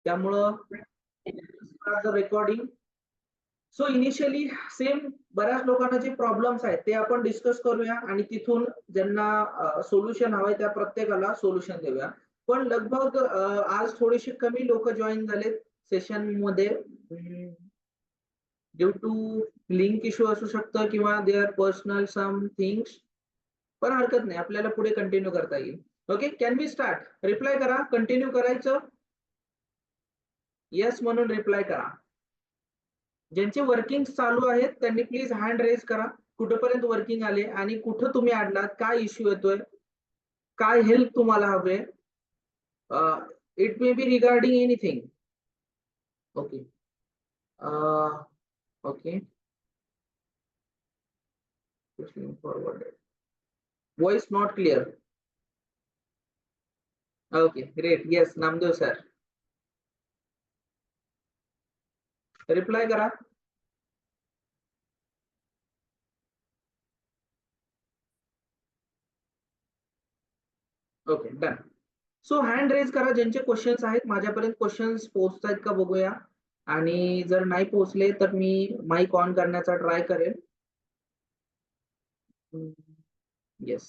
त्यामुळं recording. So initially same बऱ्याच लोकांना जे प्रॉब्लेम्स आहेत ते आपण डिस्कस करूया आणि तिथून ज्यांना सोल्युशन हवंय त्या प्रत्येकाला सोल्युशन देऊया. पण लगभग आज थोडेसे कमी लोक जॉईन झालेत सेशन मध्ये ड्यू टू लिंक इश्यू असू शकतं किंवा देअर पर्सनल सम थिंग्स. पण हरकत नाही, आपल्याला पुढे कंटिन्यू करता येईल. Okay, can we start? Reply करा. कंटिन्यू करायचं? येस म्हणून रिप्लाय करा. ज्यांचे वर्किंग चालू आहेत त्यांनी प्लीज हँड रेज करा. कुठेपर्यंत वर्किंग आले आणि कुठं तुम्ही अडलात, काय इश्यू येतोय, काय हेल्प तुम्हाला हवे. It may be regarding anything. Okay okay, forward. Voice not clear. Okay great. Yes Namdev sir, reply करा. Okay done. So hand raise करा ज्यांचे क्वेश्चन्स आहेत. माझ्यापर्यंत क्वेश्चन्स पोहोचतायत का बघूया, आणि जर नाही पोहोचले तर मी माईक ऑन करण्याचा ट्राय करेन. येस,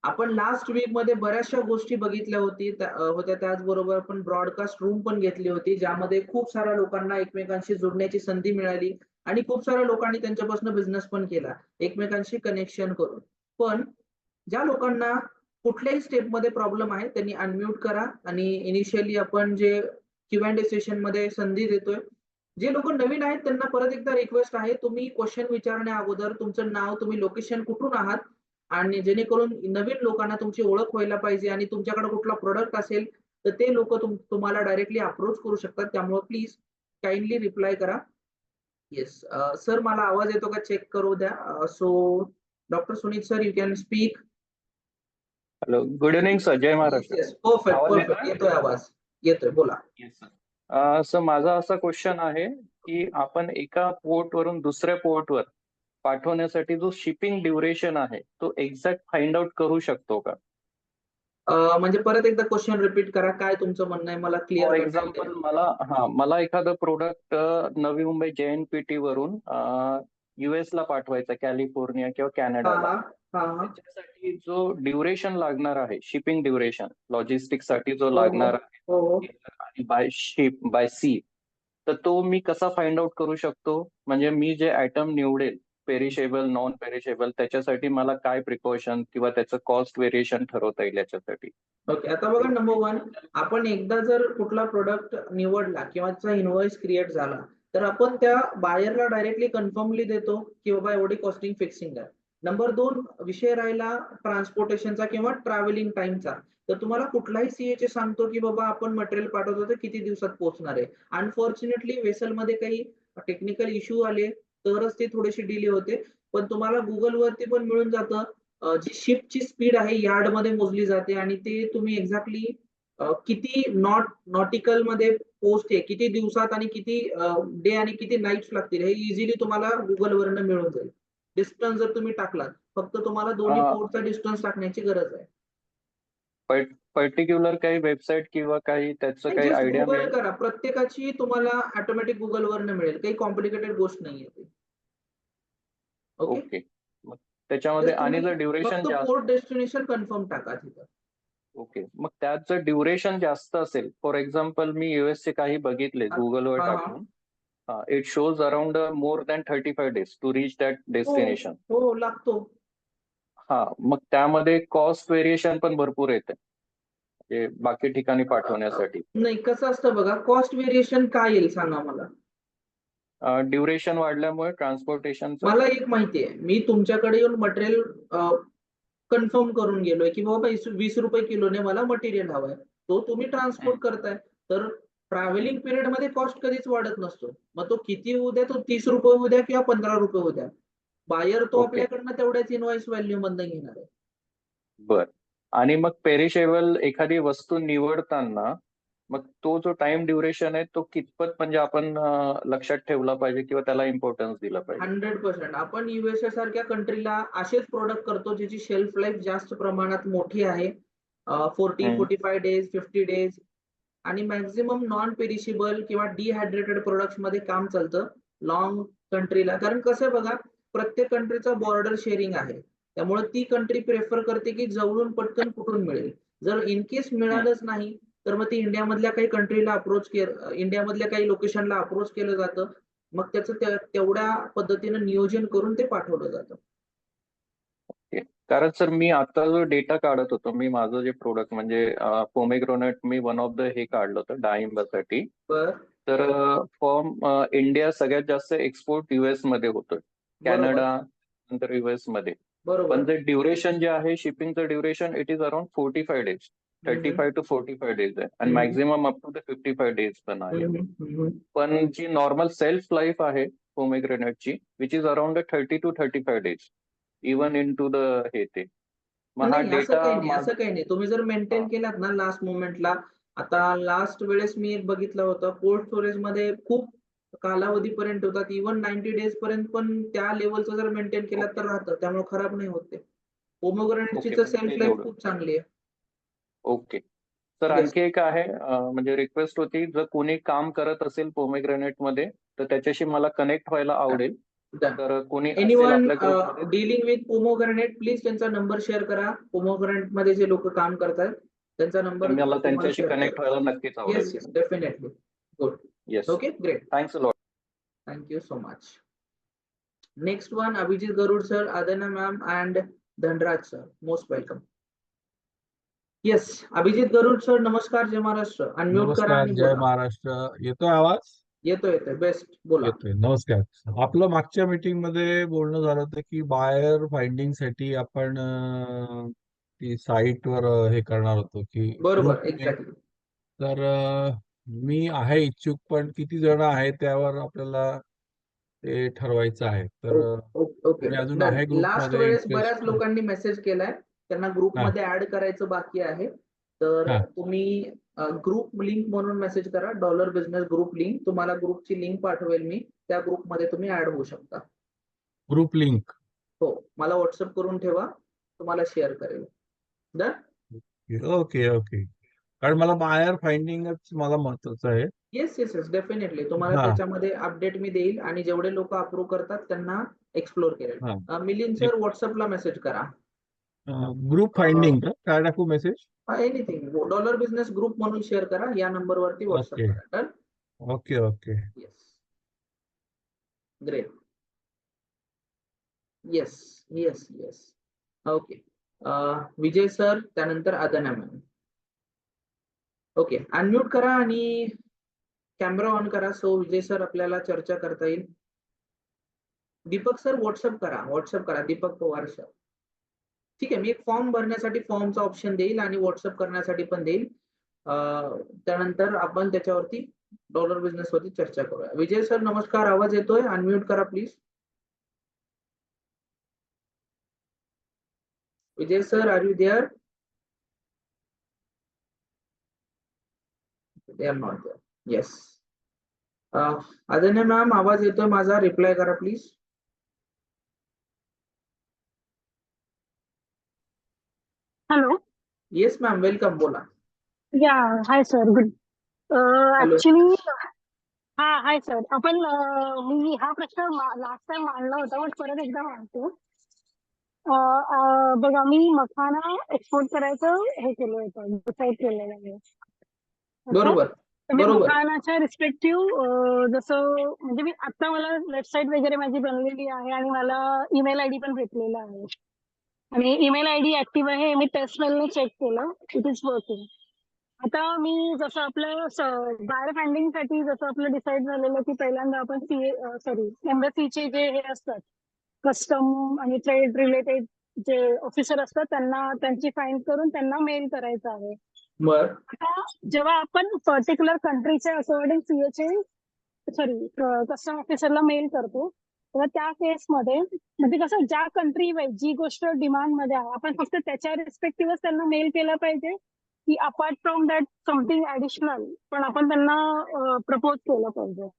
आपण लास्ट वीक मध्ये बऱ्याचशा गोष्टी बघितल्या होत्या. त्याचबरोबर आपण ब्रॉडकास्ट रूम पण घेतली होती, ज्यामध्ये खूप साऱ्या लोकांना एकमेकांशी जोडण्याची संधी मिळाली आणि खूप साऱ्या लोकांनी त्यांच्यापासून बिझनेस पण केला एकमेकांशी कनेक्शन करून. पण ज्या लोकांना कुठल्याही स्टेपमध्ये प्रॉब्लेम आहे त्यांनी अनम्यूट करा आणि इनिशियली आपण जे Q&A सेशन मध्ये संधी देतोय, जे लोक नवीन आहेत त्यांना परत एकदा रिक्वेस्ट आहे, तुम्ही क्वेश्चन विचारण्या अगोदर तुमचं नाव, तुम्ही लोकेशन कुठून आहात, आणि जेणेकरून नवीन लोकांना तुमची ओळख व्हायला पाहिजे आणि तुमच्याकडे कुठला प्रोडक्ट असेल तर ते लोक तुम्हाला डायरेक्टली अप्रोच करू शकतात. त्यामुळे प्लीज काइंडली रिप्लाय करा. येस सर, मला आवाज येतो का चेक करू द्या. So doctor Sunit sir, you can speak. Hello, good evening sir. जय महाराष्ट्र. परफेक्ट येतोय आवाज, येतोय, बोला. सर, माझा असा क्वेश्चन आहे की आपण एका पोर्ट वरून दुसऱ्या पोर्टवर पाठवण्यासाठी जो शिपिंग ड्युरेशन आहे तो एक्झॅक्ट फाइंड आउट करू शकतो का? म्हणजे परत एकदा क्वेश्चन रिपीट करा, काय तुमचं म्हणणं आहे मला क्लिअर. फॉर एक्झाम्पल, मला एखादं प्रोडक्ट नवी मुंबई JNPT वरून US ला पाठवायचं, कॅलिफोर्निया किंवा कॅनडाला. त्याच्यासाठी जो ड्युरेशन लागणार आहे, शिपिंग ड्युरेशन, लॉजिस्टिक्स साठी जो लागणार आहे आणि बाय शिप, बाय सी, तर तो मी कसा फाइंड आउट करू शकतो? म्हणजे मी जे आयटम निवडेल, पेरिशेबल, नॉन पेरिशेबल, त्याच्यासाठी मला काय प्रिकॉशन किंवा त्याचं कॉस्ट व्हेरिएशन ठरवता येईल याच्यासाठी? ओके, आता बघा, नंबर वन, आपण एकदा जर कुठला प्रोडक्ट निवडला किंवा त्याचा इनव्हॉइस क्रिएट झाला तर आपण त्या बायरला डायरेक्टली कन्फर्मली देतो की बाबा एवढी कॉस्टिंग फिक्सिंग आहे. नंबर दोन, विषय राहिला ट्रान्सपोर्टेशनचा किंवा ट्रॅव्हलिंग टाइमचा. तर तुम्हाला कुठलाही CHA सांगतो की बाबा आपण मटेरियल पाठवतो तर किती दिवसात पोहोचणार आहे. अनफॉर्च्युनेटली वेसलमध्ये काही टेक्निकल इश्यू आले तरच ते थोडेसे डिले होते. पण तुम्हाला गुगल वरती पण मिळून जातं जी शिपची स्पीड आहे यार्ड मध्ये मोजली जाते आणि ते तुम्ही एक्झॅक्टली किती नॉटिकल मध्ये पोस्ट आहे, किती दिवसात आणि किती डे आणि किती नाईट्स लागतील हे इझिली तुम्हाला गुगल वरनं मिळून जाईल. डिस्टन्स जर तुम्ही टाकलात, फक्त तुम्हाला दोन्ही पोर्टचा डिस्टन्स टाकण्याची गरज आहे. पर्टिक्युलर काही वेबसाईट किंवा काही त्याचं काही आयडिया गुगल करा, प्रत्येकाची तुम्हाला ऑटोमॅटिक गुगल वरनं मिळेल, काही कॉम्प्लिकेटेड गोष्ट नाहीये. ओके, त्याच्यामध्ये आणि जर ड्युरेशन जास्त, पोर्ट डेस्टिनेशन कन्फर्म टाका तिथं. ओके, मग त्यात जर ड्युरेशन जास्त असेल, फॉर एक्झाम्पल मी US चे काही बघितले गुगलवर टाकून, it shows around more than 35 days to reach that destination. हो लागतो. मग त्यामध्ये कॉस्ट व्हेरिएशन पण भरपूर येते बाकी ठिकाणी पाठवण्यासाठी. नाही, कसं असतं बघा, कॉस्ट व्हेरिएशन काय येईल सांगा मला. ड्युरेशन वाढल्यामुळे ट्रान्सपोर्टेशन. मला एक माहिती आहे, मी तुमच्याकडे येऊन मटेरियल कन्फर्म करून गेलोय की बाबा 20 रुपये किलोने मला मटेरियल हवंय, तो तुम्ही ट्रान्सपोर्ट करताय, तर ट्रॅव्हलिंग पिरियड मध्ये कॉस्ट कधीच वाढत नसतो. मग तो किती होऊ द्या, तो 30 रुपये होऊ द्या किंवा 15 रुपये होऊ द्या, बायर तो आपल्याकडनं तेवढ्याच इनव्हॉइस व्हॅल्यू मधनं घेणार आहे. बर, आणि मग पेरिशेबल एखादी वस्तू निवडताना मग तो जो टाइम ड्युरेशन आहे तो कितपत म्हणजे आपण लक्षात ठेवला पाहिजे किंवा त्याला इम्पॉर्टन्स दिला पाहिजे? 100%. आपण USA सारख्या कंट्रीला असेच प्रोडक्ट करतो ज्याची शेल्फ लाईफ जास्त प्रमाणात मोठी आहे, 40-45 days, 50 days. आणि मॅक्झिमम नॉन पेरिशेबल किंवा डिहायड्रेटेड प्रोडक्ट्स मध्ये काम चालतं लॉंग कंट्रीला. कारण कसं आहे बघा, प्रत्येक कंट्रीचा बॉर्डर शेअरिंग आहे, त्यामुळे ती कंट्री प्रेफर करते की जवळून पटकन कुठून मिळेल. जर इन केस मिळालंच नाही तर मग ती इंडियामधल्या काही कंट्रीला इंडियामधल्या काही लोकेशनला अप्रोच केलं जातं. मग त्याचं तेवढ्या पद्धतीनं नियोजन करून ते पाठवलं जातं. कारण सर मी आता जो डेटा काढत होतो, मी माझं जे प्रोडक्ट म्हणजे पोमेग्रोनेट मी वन ऑफ द हे काढलं होतं डाळिंबासाठी. बर तर फॉर्म इंडिया सगळ्यात जास्त एक्सपोर्ट युएस मध्ये होतोय, बरोबर कॅनडा नंतर युएस मध्ये. बरोबर. पण जे ड्युरेशन जे आहे शिपिंगचं duration it is around 45 days, 35 to 45 days आहे आणि maximum up to the 55 days पण आहे. पण जी नॉर्मल सेल्फ लाईफ आहे पोमेग्रेनेटची which is around 30 to 35 days even in to the हे ते. मग हा नाही असं डेटा काही नाही, असं काही नाही. तुम्ही जर मेंटेन केलात ना लास्ट मोमेंटला, आता लास्ट वेळेस मी एक बघितलं होतं कोल्ड स्टोरेज मध्ये खूप कालावधीपर्यंत होतात, इव्हन 90 डेज पर्यंत पण त्या लेवलचं जर मेंटेन केलं तर राहतं, त्यामुळे खराब नाही होत ते. पोमोग्रेनेटची ओके तर म्हणजे सेल्फ ते लाईफ तेवढं. खूप चांगली आहे. ओके सर, येस आणखी एक आहे म्हणजे रिक्वेस्ट होती, जर कोणी काम करत असेल पोमेग्रेनेट मध्ये तर त्याच्याशी मला कनेक्ट व्हायला आवडेल. डन. तर कोणी असेल एनीवन आपल्या ग्रुपमध्ये डीलिंग विथ पोमोग्रेनेट प्लीज त्यांचा नंबर शेअर करा. पोमोग्रेनेट मध्ये जे लोक काम करतात त्यांचा तर नंबर मला तुम्हाला त्यांच्याशी शेअर कनेक्ट करा. व्हायला नक्कीच आवडेल. Yes yes definitely. Good. Yes, okay great. Thanks a lot. Thank you so much. Next one, Abhijit Garud sir, Adana ma'am, and Dhanraj sir. Most welcome. Yes, Abhijit Garud sir, नमस्कार, जय Maharashtra. Unmute करा नमस्कार, आणि जय बोला. महाराष्ट्र. येतोय आवाज? येतोय best बोला. येतोय. नमस्कार. आपलं मागच्या मीटिंग मध्ये बोलणं झालं होतं की बायर फाइंडिंग साठी आपण ती साईट वर हे करणार होतो की ग्रुप बरोबर लिंक. एक्झॅक्टली. तर मी आहे इच्छुक, पण किती जण आहेत त्यावर आपल्याला ते ठरवायचं आहे. तर ओके कोणी अजून डन. आहे ग्रुप लास्ट मध्ये वेळेस बऱ्याच इंटरेस्ट? लोकांनी मेसेज केलाय, त्यांना हा ग्रुपमध्ये ऍड करायचं बाकी आहे. तर हा तुम्ही ग्रुप लिंक म्हणून मेसेज करा, डॉलर बिझनेस ग्रुप लिंक. तुम्हाला ग्रुपची लिंक पाठवेल मी, त्या ग्रुपमध्ये तुम्ही ऍड होऊ शकता. Group link. हो, मला व्हॉट्सअप करून ठेवा, तुम्हाला शेअर करेल. डन. Okay okay. कारण मला बायर फाइंडिंगच मला महत्वाचं आहे. Yes yes yes definitely. तुम्हाला हा त्याच्यामध्ये अपडेट मी देईल आणि जेवढे लोक अप्रूव्ह करतात त्यांना एक्सप्लोर करेल. हा. मिलिंद सर व्हॉट्सअपला मेसेज करा. ग्रुप फाइंडिंग का काय टाकू message? Anything, dollar business group म्हणून शेअर करा, या नंबरवरती व्हॉट्सअप ओके करा. Done. Okay okay. Yes great. Yes yes yes. Okay. Vijay sir, त्यानंतर अदना मॅम. ओके, अनम्यूट करा आणि कॅमेरा ऑन करा, सो विजय सर आपल्याला चर्चा करता येईल. दीपक सर व्हॉट्सअप करा दीपक पवार सर. ठीक आहे, मी एक फॉर्म भरण्यासाठी फॉर्मचा ऑप्शन देईल आणि व्हॉट्सअप करण्यासाठी पण देईल. त्यानंतर आपण त्याच्यावरती डॉलर बिझनेस वरती चर्चा करूया. विजय सर नमस्कार, आवाज येतोय? अनम्यूट करा please. Vijay sir, are you there? They are not there. Yes. Adnya ma'am, आवाज येतोय माझा? रिप्लाय करा please. Hello. Yes ma'am, welcome, बोला. या hi sir, good. Hello. Actually हा हाय सर, आपण मी हा प्रश्न लास्ट टाइम मांडला होता, पण परत एकदा मांडतो. बघा, मी मखाना एक्सपोर्ट करायचं हे केलं होतं, डिसाईड केलेलं आहे. Okay? बरोबर तर मी बरोबर. मखानाच्या रिस्पेक्टिव्ह जसं म्हणजे मी आता मला वेबसाईट वगैरे माझी बनलेली आहे आणि मला ईमेल आयडी पण भेटलेला आहे आणि ईमेल आयडी ऍक्टिव्ह आहे. मी टेस्ट मेलने चेक केलं, इट इज वर्किंग. आता मी जसं आपलं बायर फंडिंग साठी जसं आपलं डिसाईड झालेलं की पहिल्यांदा आपण एम्बसीचे जे हे असतात कस्टम आणि ट्रेड रिलेटेड जे ऑफिसर असतात त्यांना त्यांची फाईंड करून त्यांना मेल करायचं आहे. बर. आता जेव्हा आपण पर्टिक्युलर कंट्रीच्या अकॉर्डिंग कस्टम ऑफिसरला मेल करतो तेव्हा त्या केसमध्ये म्हणजे कसं ज्या कंट्री वाईज जी गोष्ट डिमांड मध्ये आहे आपण फक्त त्याच्या रिस्पेक्टिव्हच त्यांना मेल केलं पाहिजे की apart from that something additional पण आपण त्यांना प्रपोज केलं पाहिजे.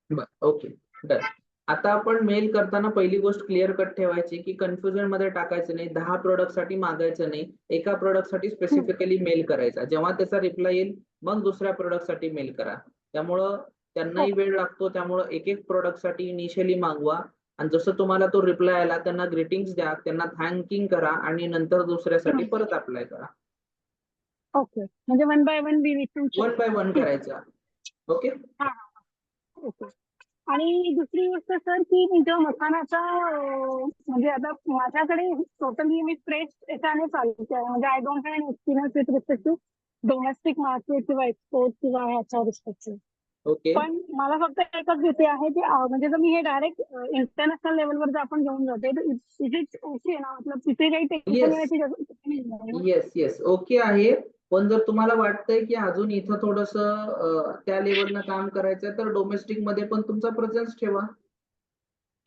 बर. Okay done. आता आपण मेल करताना पहिली गोष्ट क्लिअर कट ठेवायची की कन्फ्युजन मध्ये टाकायचं नाही, 10 प्रोडक्ट साठी मागायचं नाही, एका प्रोडक्ट साठी स्पेसिफिकली मेल करायचा. जेव्हा त्याचा रिप्लाय येईल मग दुसऱ्या प्रोडक्ट साठी मेल करा. त्यामुळं त्यांनाही वेळ लागतो, त्यामुळं एक एक प्रोडक्ट साठी इनिशियली मागवा आणि जसं तुम्हाला तो रिप्लाय आला त्यांना ग्रीटिंग्स द्या, त्यांना थँकिंग करा आणि नंतर दुसऱ्यासाठी परत अप्लाय करा. ओके, म्हणजे one by one B one by one करायचा. ओके. ओके. आणि दुसरी गोष्ट सर की मी जेव्हा मखानाचा म्हणजे आता माझ्याकडे टोटली मी फ्रेश याच्याने चालते आहे, म्हणजे I don't have an experience with respect to domestic market किंवा एक्सपोर्ट किंवा ह्याच्या रिस्पेक्ट. ओके. पण मला फक्त एकच भीती आहे की म्हणजे जर मी हे डायरेक्ट इंटरनॅशनल लेवलवर जर आपण घेऊन जाते तर इज इट ओके ना, मतलब तिथे काही टेन्शन Yes. घेण्याची गरज नाही. येस येस ओके आहे. पण जर तुम्हाला वाटतंय की अजून इथं थोडंसं त्या लेवलनं काम करायचंय तर डोमेस्टिक मध्ये पण तुमचा प्रेझेन्स ठेवा.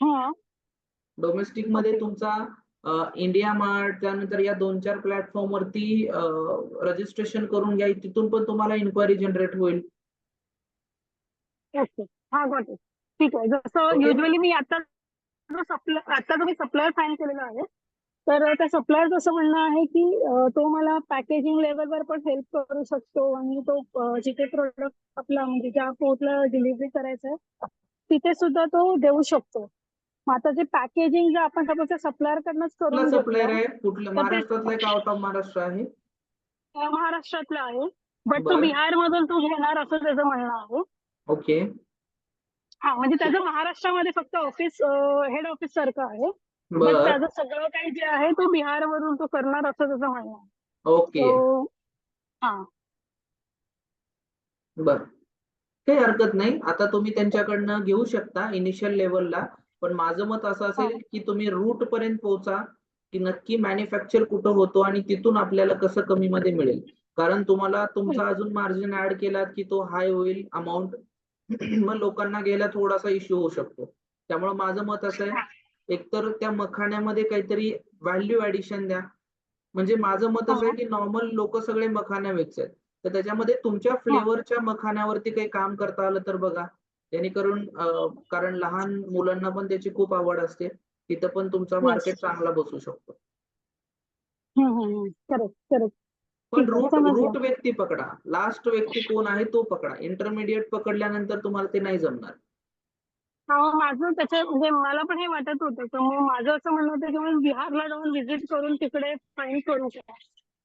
हा. डोमेस्टिक मध्ये Okay. तुमचा इंडिया मार्ट त्यानंतर या 2-4 प्लॅटफॉर्म वरती रजिस्ट्रेशन करून घ्या. तिथून पण तुम्हाला इन्क्वायरी जनरेट होईल. ओके. हा गॉट इट. ठीक आहे. जसं Okay. युजली मी आता जो मी सप्लायर फाईन केलेला आहे तर त्या सप्लायरचं असं म्हणणं आहे की तो मला पॅकेजिंग लेवलवर पण हेल्प करू शकतो आणि तो जिथे प्रोडक्ट आपला म्हणजे ज्या पोर्टला डिलिव्हरी करायचं आहे तिथे सुद्धा तो देऊ शकतो. मग आता जे पॅकेजिंग जर आपण सपोज सप्लायर कडनंच कुठला करून सप्लायर घेतलं आहे? कुठलं तर ते महाराष्ट्रातला आहे का आउट ऑफ महाराष्ट्र आहे? महाराष्ट्रातलं आहे, बट तो बरं. बिहारमधून तो घेणार असं त्याचं म्हणणं आहे. ओके. हा, म्हणजे त्याचं महाराष्ट्रामध्ये फक्त ऑफिस हेड ऑफिस सारखं आहे, बट बर. त्याचं सगळं काही जे आहे तो बिहारवरून तो करणार असं त्याचं म्हणणं आहे. ओके. So, हा. बर. काही हरकत नाही. आता तुम्ही त्यांच्याकडनं घेऊ शकता इनिशियल लेवलला. पण माझं मत असं असेल की तुम्ही रूट पर्यंत पोहोचा की नक्की मॅन्युफॅक्चर कुठं होतो आणि तिथून आपल्याला कसं कमी मध्ये मिळेल. कारण तुम्हाला तुमचा अजून मार्जिन ऍड केलात की तो हाय होईल अमाऊंट मग लोकांना घ्यायला थोडासा इश्यू होऊ शकतो. त्यामुळे माझं मत असं आहे एकतर त्या मखाण्यामध्ये काहीतरी व्हॅल्यू ऍडिशन द्या. म्हणजे माझं मत असं आहे की नॉर्मल लोक सगळे मखाना विकतात तर त्याच्यामध्ये तुमच्या फ्लेवरच्या मखाण्यावरती काही काम करता आलं तर बघा. जेणेकरून कारण लहान मुलांना पण त्याची खूप आवड असते. तिथं पण तुमचा मार्केट चांगला बसू शकतो. Correct correct. पण ठीक आहे, रूट समजलं. व्यक्ती पकडा. लास्ट व्यक्ती कोण आहे तो पकडा. इंटरमिडिएट पकडल्यानंतर तुम्हाला ते नाही जमणार. माझं त्याच्या म्हणजे मला पण हे वाटत होतं, तर मग माझं असं म्हणणं होतं की मग बिहारला जाऊन व्हिजिट करून तिकडे फाईन करू शकता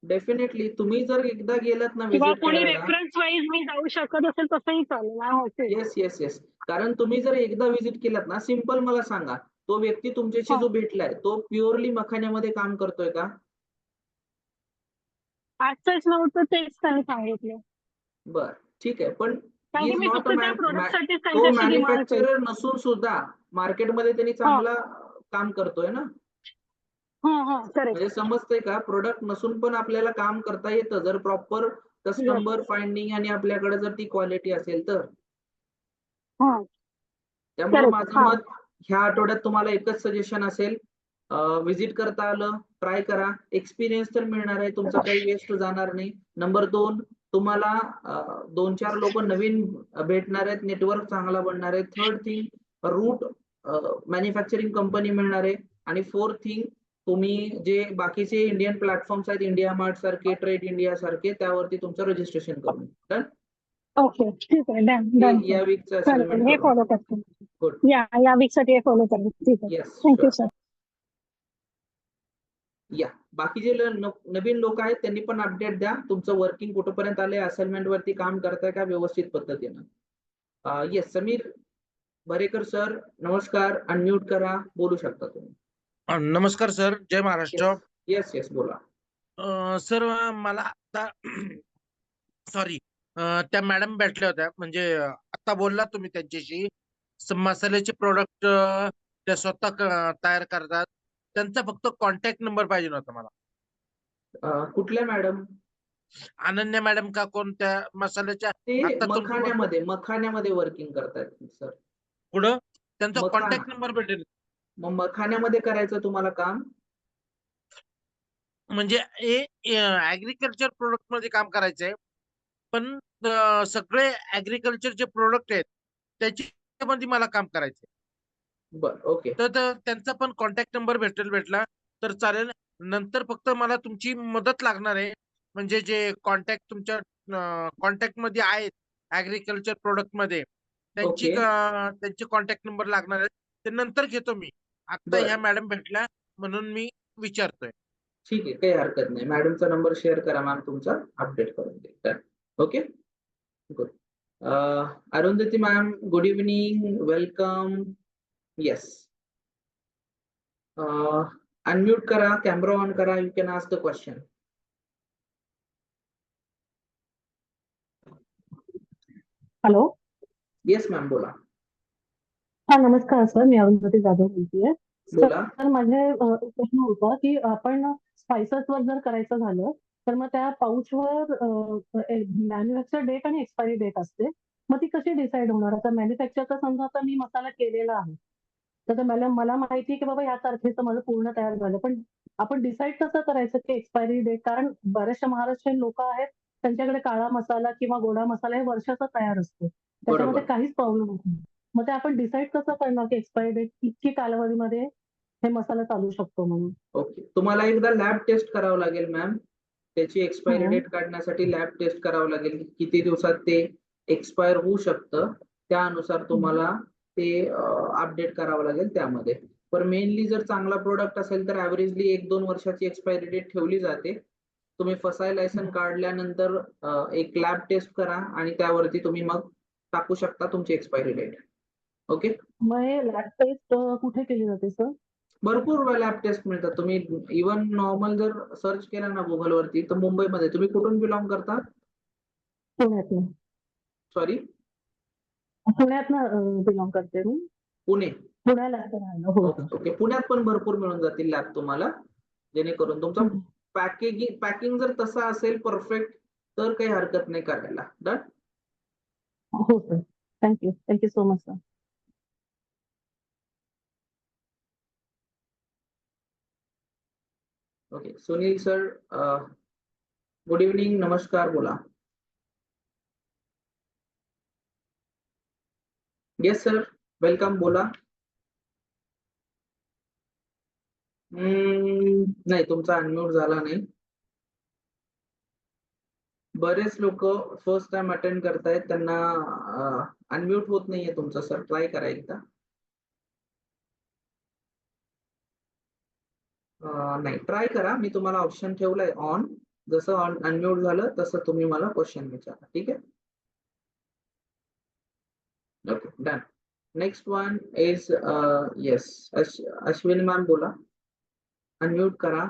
डेफिनेटली तुम्ही जर एकदा गेलात ना किंवा व्हिजिट कोणी करायला. रेफरन्स वाईज मी जाऊ शकत असेल तसंही चालेल. ओके. Yes yes yes. कारण तुम्ही जर एकदा व्हिजिट केलात ना सिंपल मला सांगा तो व्यक्ती तुमच्याशी जो भेटलाय तो प्युअरली मखाण्यामध्ये काम करतोय का? आजच नव्हतं तेच त्यांनी सांगितलं. बर ठीक आहे. पण कारण ही की इज मी नॉट फक्त त्या प्रोडक्टसाठीच तो त्यांच्याशी डिमांड केली. मॅन्युफॅक्चरर नसून सुद्धा मार्केटमध्ये त्यांनी चांगला काम करतोय ना. करेक्ट. म्हणजे समजतंय का प्रोडक्ट नसून पण आपल्याला काम करता येतं जर प्रॉपर कस्टमर फाइंडिंग आणि आपल्याकडे जर ती क्वालिटी असेल तर. त्यामुळे Correct. माझं मत ह्या आठवड्यात तुम्हाला एकच सजेशन असेल व्हिजिट करता आलं ट्राय करा. एक्सपिरियन्स तर मिळणार आहे तुमचा काही वेस्ट जाणार नाही. नंबर 2 तुम्हाला 2-4 लोक नवीन भेटणार आहेत. नेटवर्क चांगला बनणार आहे. Third thing root manufacturing company मिळणार आहे. आणि फोर्थ थिंग तुम्ही जे बाकीचे इंडियन प्लॅटफॉर्म्स आहेत इंडिया मार्ट सारखे ट्रेड इंडिया सारखे त्यावरती तुमचं रजिस्ट्रेशन करून डन. ओके, ठीक आहे. डन डन या वीकचं चालेल, असाइनमेंट हे करू. फॉलो करतो. गुड. या वीकसाठी हे फॉलो करेल. ठीक आहे. Yes thank you sir. या बाकीचे नवीन लोक आहेत त्यांनी पण अपडेट द्या. तुमचं वर्किंग कुठपर्यंत आलंय असाइनमेंट वरती काम करताय का व्यवस्थित पद्धतीनं. येस समीर भरेकर सर नमस्कार. अनम्यूट करा बोलू शकता तुम्ही. नमस्कार सर. जय महाराष्ट्र. येस येस बोला. सर मला आता सॉरी त्या मॅडम भेटल्या होत्या म्हणजे आता बोलला तुम्ही त्यांच्याशी मसाल्याचे प्रोडक्ट त्या स्वतः तयार करतात त्यांचा फक्त कॉन्टॅक्ट नंबर पाहिजे होता मला. कुठल्या मॅडम? अनन्या मॅडम का कोणत्या मसाल्याच्या ते आता मखाण्यामध्ये वर्किंग करतायत सर. पुढं त्यांचा मखाना. कॉन्टॅक्ट नंबर भेटेल. मग मखाण्यामध्ये करायचं तुम्हाला काम. म्हणजे ऍग्रिकल्चर प्रोडक्ट मध्ये काम करायचंय पण सगळे ऍग्रिकल्चरचे प्रोडक्ट आहेत त्याच्यामध्ये मला काम करायचंय. बरं, ओके. तर त्यांचा पण कॉन्टॅक्ट नंबर भेटला तर चालेल. नंतर फक्त मला तुमची मदत लागणार आहे. म्हणजे जे कॉन्टॅक्ट तुमच्या कॉन्टॅक्ट मध्ये आहेत ऍग्रीकल्चर प्रोडक्ट मध्ये ओके. त्यांचे कॉन्टॅक्ट नंबर लागणार आहेत. ते नंतर घेतो मी. आता ह्या बरं. मॅडम भेटल्या म्हणून मी विचारतोय. ठीक आहे, काही हरकत नाही. मॅडमचा नंबर शेअर करा, मॅम तुमचा अपडेट करून देईल. Done. Okay. Good. Arundhati ma'am, good evening, welcome. Yes. Unmute करा, कॅमेरा ऑन करा, you can ask the question. Hello. Yes ma'am, बोला. हा, नमस्कार सर. मी अरुंधती जाधव बोलतेय. बोला. सर, माझे एक प्रश्न होता की आपण स्पायसेस वर जर करायचं झालं तर मग त्या पाऊचवर मॅन्युफॅक्चर डेट आणि एक्सपायरी डेट असते. मग ती कशी डिसाईड होणार? आता मॅन्युफॅक्चरचा समजा आता मी मसाला केलेला आहे, तर मला माहिती आहे की बाबा या तारखेचं माझं पूर्ण तयार झालं, पण आपण डिसाईड कसं करायचं की एक्सपायरी डेट? कारण बऱ्याचशा महाराष्ट्रीयन लोक आहेत, त्यांच्याकडे काळा मसाला किंवा गोडा मसाला हे वर्षाचा तयार असतो, त्याच्यामध्ये बरोबर. काहीच प्रॉब्लेम होत नाही. मग ते आपण डिसाईड कसं करणार की एक्सपायरी डेट इतकी कालावधीमध्ये हे मसाला चालू शकतो म्हणून? ओके. तुम्हाला एकदा लॅब टेस्ट करावं लागेल मॅम. त्याची एक्सपायरी हम्म. डेट काढण्यासाठी लॅब टेस्ट करावं लागेल की किती दिवसात ते एक्सपायर होऊ शकतं. त्यानुसार तुम्हाला ते अपडेट करावं लागेल त्यामध्ये. पण मेनली जर चांगला प्रोडक्ट असेल तर ऍव्हरेजली 1-2 वर्षाची एक्सपायरी डेट ठेवली जाते. तुम्ही फसाई लायसन काढल्यानंतर एक लॅब टेस्ट करा आणि त्यावरती तुम्ही मग टाकू शकता तुमची एक्सपायरी डेट. ओके. मग हे लॅब टेस्ट कुठे केली जाते सर? भरपूर लॅब टेस्ट मिळतात. तुम्ही इव्हन नॉर्मल जर सर्च केला ना गुगलवरती तर मुंबईमध्ये. तुम्ही कुठून बिलॉंग करता? पुण्यातनं. सॉरी? पुण्यातनं बिलॉंग करते मी. पुणे. पुण्याला राहिलो. हो सर. ओके. पुण्यात पण भरपूर मिळून जातील लॅब तुम्हाला. जेणेकरून तुमचा पॅकिंग जर तसा असेल परफेक्ट तर काही हरकत नाही करायला. डन. हो sir. Thank you. Thank you so much sir. Okay. Sunil sir, good evening, नमस्कार, बोला. येस सर, वेलकम, बोला. नाही, तुमचा अनम्यूट झाला नाही. बरेच लोक फर्स्ट टाइम अटेंड करतायत, त्यांना अनम्यूट होत नाहीये तुमचं सर. ट्राय करा एकदा. नाही, ट्राय करा. मी तुम्हाला ऑप्शन ठेवलाय ऑन. जसं अनम्यूट झालं तसं तुम्ही मला क्वेश्चन विचारा. ठीक आहे. Okay, done. Next one is yes, Ashwini ma'am, बोला. अनम्यूट करा.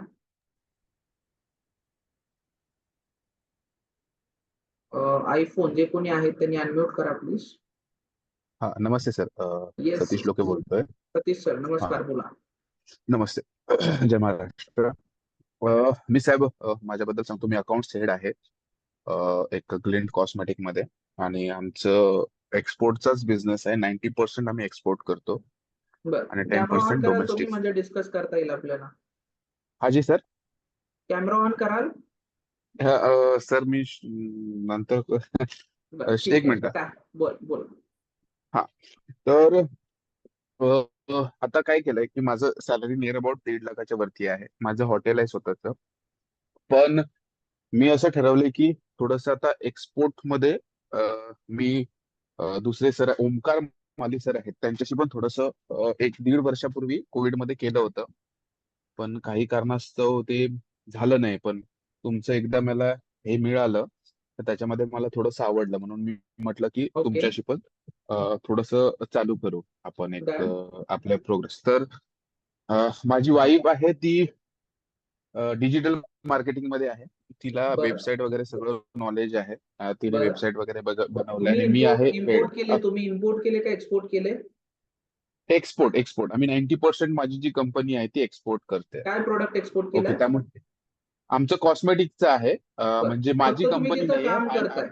आयफोन जे कोणी आहेत त्यांनी अनम्यूट करा प्लीज. हा, नमस्ते सर. येस सतीश लोके बोलतोय. सतीश सर, हा, नमस्कार, बोला. नमस्ते. जय महाराष्ट्र. मी साहेब माझ्याबद्दल सांगतो. मी अकाउंट्स हेड आहे एक ग्लिंट कॉस्मेटिक मध्ये, आणि आमचं एक्सपोर्टचाच बिझनेस आहे. 90% आम्ही एक्सपोर्ट करतो बरं. आणि कॅमेरा ऑन 10% कराल तुम्ही, डोमेस्टिक. म्हणजे डिस्कस करता येईल आपल्याला. हा जी सर. कॅमेरा ऑन कराल? सर मी नंतर बरं, एक ठीक मिनिट. आहे. बोल बोल. हा, तर आता काय केलंय की माझं सॅलरी नियर अबाउट 1.5 लाखाच्या वरती आहे. माझं हॉटेल आहे स्वतःचं. पण मी असं ठरवलंय की थोडस आता एक्सपोर्ट मध्ये मी दुसरे सर ओमकार माली सर आहेत, त्यांच्याशी पण थोडस 1-1.5 वर्षापूर्वी कोविड मध्ये केलं होतं. पण काही कारणास्तव ते झालं नाही. पण तुमचं एकदा मला हे मिळालं तर त्याच्यामध्ये मला थोडस आवडलं, म्हणून मी म्हटलं की ओके. तुमच्याशी पण थोडस चालू करू आपण एक डन. आपल्या प्रोग्रेस. तर माझी वाईफ आहे ती डिजिटल मार्केटिंग मध्ये आहे. तिला बरं. वेबसाईट वगैरे सगळं नॉलेज आहे. तिने बरं. वेबसाईट वगैरे बनवलंय, तुम्ही आणि मी आहे हेड. तुम्ही इम्पोर्ट केले का एक्सपोर्ट केले? एक्सपोर्ट आम्ही 90% माझी जी कंपनी आहे ती एक्सपोर्ट करते. काय प्रोडक्ट एक्सपोर्ट ओके. केलंय? त्यामुळे आमचं कॉस्मेटिकचं आहे. बरं. म्हणजे फक्त माझी तुम्ही कंपनी तिथं नाहीये. काम करताय?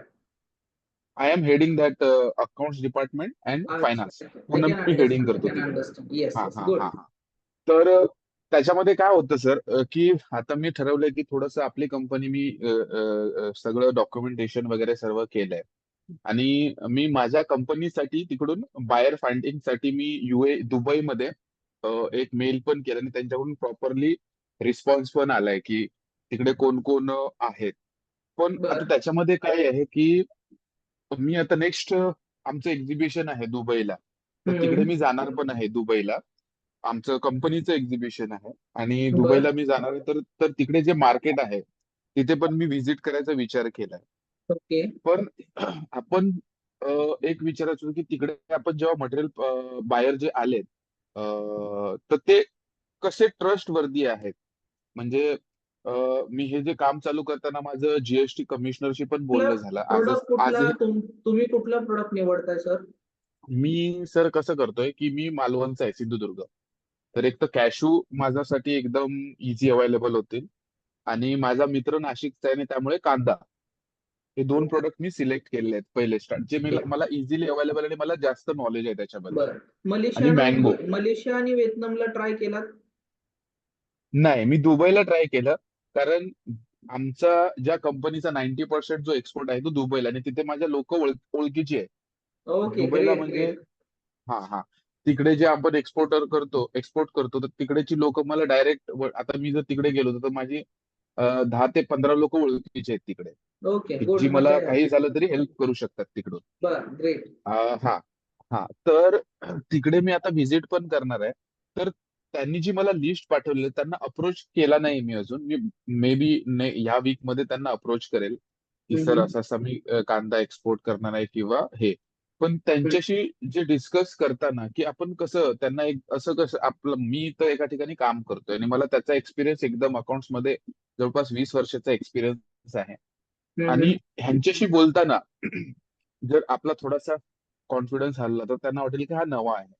I am heading that accounts department and finance. अच्छा. आय पूर्ण can me heading understand. I करतो कॅन तिकडे. अंडरस्टँड. येस हा येस, हा गुड. हा हा. तर त्याच्यामध्ये काय होतं सर, की आता मी ठरवलंय की थोडंसं आपली कंपनी मी सगळं डॉक्युमेंटेशन वगैरे सर्व केलंय. आणि मी माझ्या कंपनीसाठी तिकडून बायर फाइंडिंगसाठी मी दुबईमध्ये एक मेल पण केला आणि त्यांच्याकडून प्रॉपरली रिस्पॉन्स पण आलाय की तिकडे कोण कोण आहेत. पण आता बर त्याच्यामध्ये काय आहे की मी आता नेक्स्ट आमचं एक्झिबिशन आहे दुबईला, तर तिकडे मी जाणार पण आहे दुबईला. आमचं कंपनीचं एक्झिबिशन आहे आणि बर दुबईला मी जाणार आहे. तर तर तिकडे जे मार्केट आहे तिथे पण मी व्हिजिट करायचा विचार केलाय. ओके पण आपण एक विचारायचं होतं की तिकडे आपण जेव्हा मटेरियल बायर जे आलेत तर ते कसे ट्रस्ट वर्दी आहेत. म्हणजे मी हे जे काम चालू करताना माझं जीएसटी कमिशनरशी पण बोलणं झालं. प्रोडक्ट कुठला आजही तुम्ही कुठला प्रोडक्ट निवडताय सर? मी सर कसं करतोय की मी मालवणचा आहे, सिंधुदुर्ग. तर एक तर कॅशू माझ्यासाठी एकदम इझी अवेलेबल होतील आणि माझा मित्र नाशिकचा आहे आणि त्यामुळे कांदा, हे दोन प्रोडक्ट मी सिलेक्ट केलेले आहेत पहिले स्टार्ट, जे मला इझिली अवेलेबल आणि मला जास्त नॉलेज आहे त्याच्याबद्दल. बर आणि मँगो मलेशिया आणि व्हिएतनामला ट्राय केलात? नाही, मी दुबईला ट्राय केलं. कारण आमचा ज्या कंपनीचा 90% जो एक्सपोर्ट आहे तो दुबईला, आणि तिथे माझ्या लोक ओळखीची आहे ओके दुबईला. ग्रेट म्हणजे ग्रेट हा हा तिकडे जे आपण एक्सपोर्ट करतो तर तिकडेची लोक मला डायरेक्ट, आता मी जर तिकडे गेलो तर माझी 10 ते 15 लोक ओळखीचे आहेत तिकडे, ओके की गुड जी मजा मला आहे. काही झालं तरी हेल्प करू शकतात तिकडून. बर ग्रेट हा हा तर तिकडे मी आता व्हिजिट पण करणार आहे. तर त्यांनी जी मला लिस्ट पाठवली त्यांना अप्रोच केला नाही मी अजून. मी मे बी ह्या वीक मध्ये त्यांना अप्रोच करेल की सर असं असं मी कांदा एक्सपोर्ट करणार आहे किंवा हे. पण त्यांच्याशी जे डिस्कस करताना की आपण कसं त्यांना एक असं कसं आपलं, मी तर एका ठिकाणी काम करतोय आणि मला त्याचा एक्सपिरियन्स एकदम अकाउंट्स मध्ये जवळपास 20 वर्षाचा एक्सपिरियन्स आहे. आणि ह्यांच्याशी बोलताना जर आपला थोडासा कॉन्फिडन्स हल्ला तर त्यांना वाटेल की हा नवा आहे.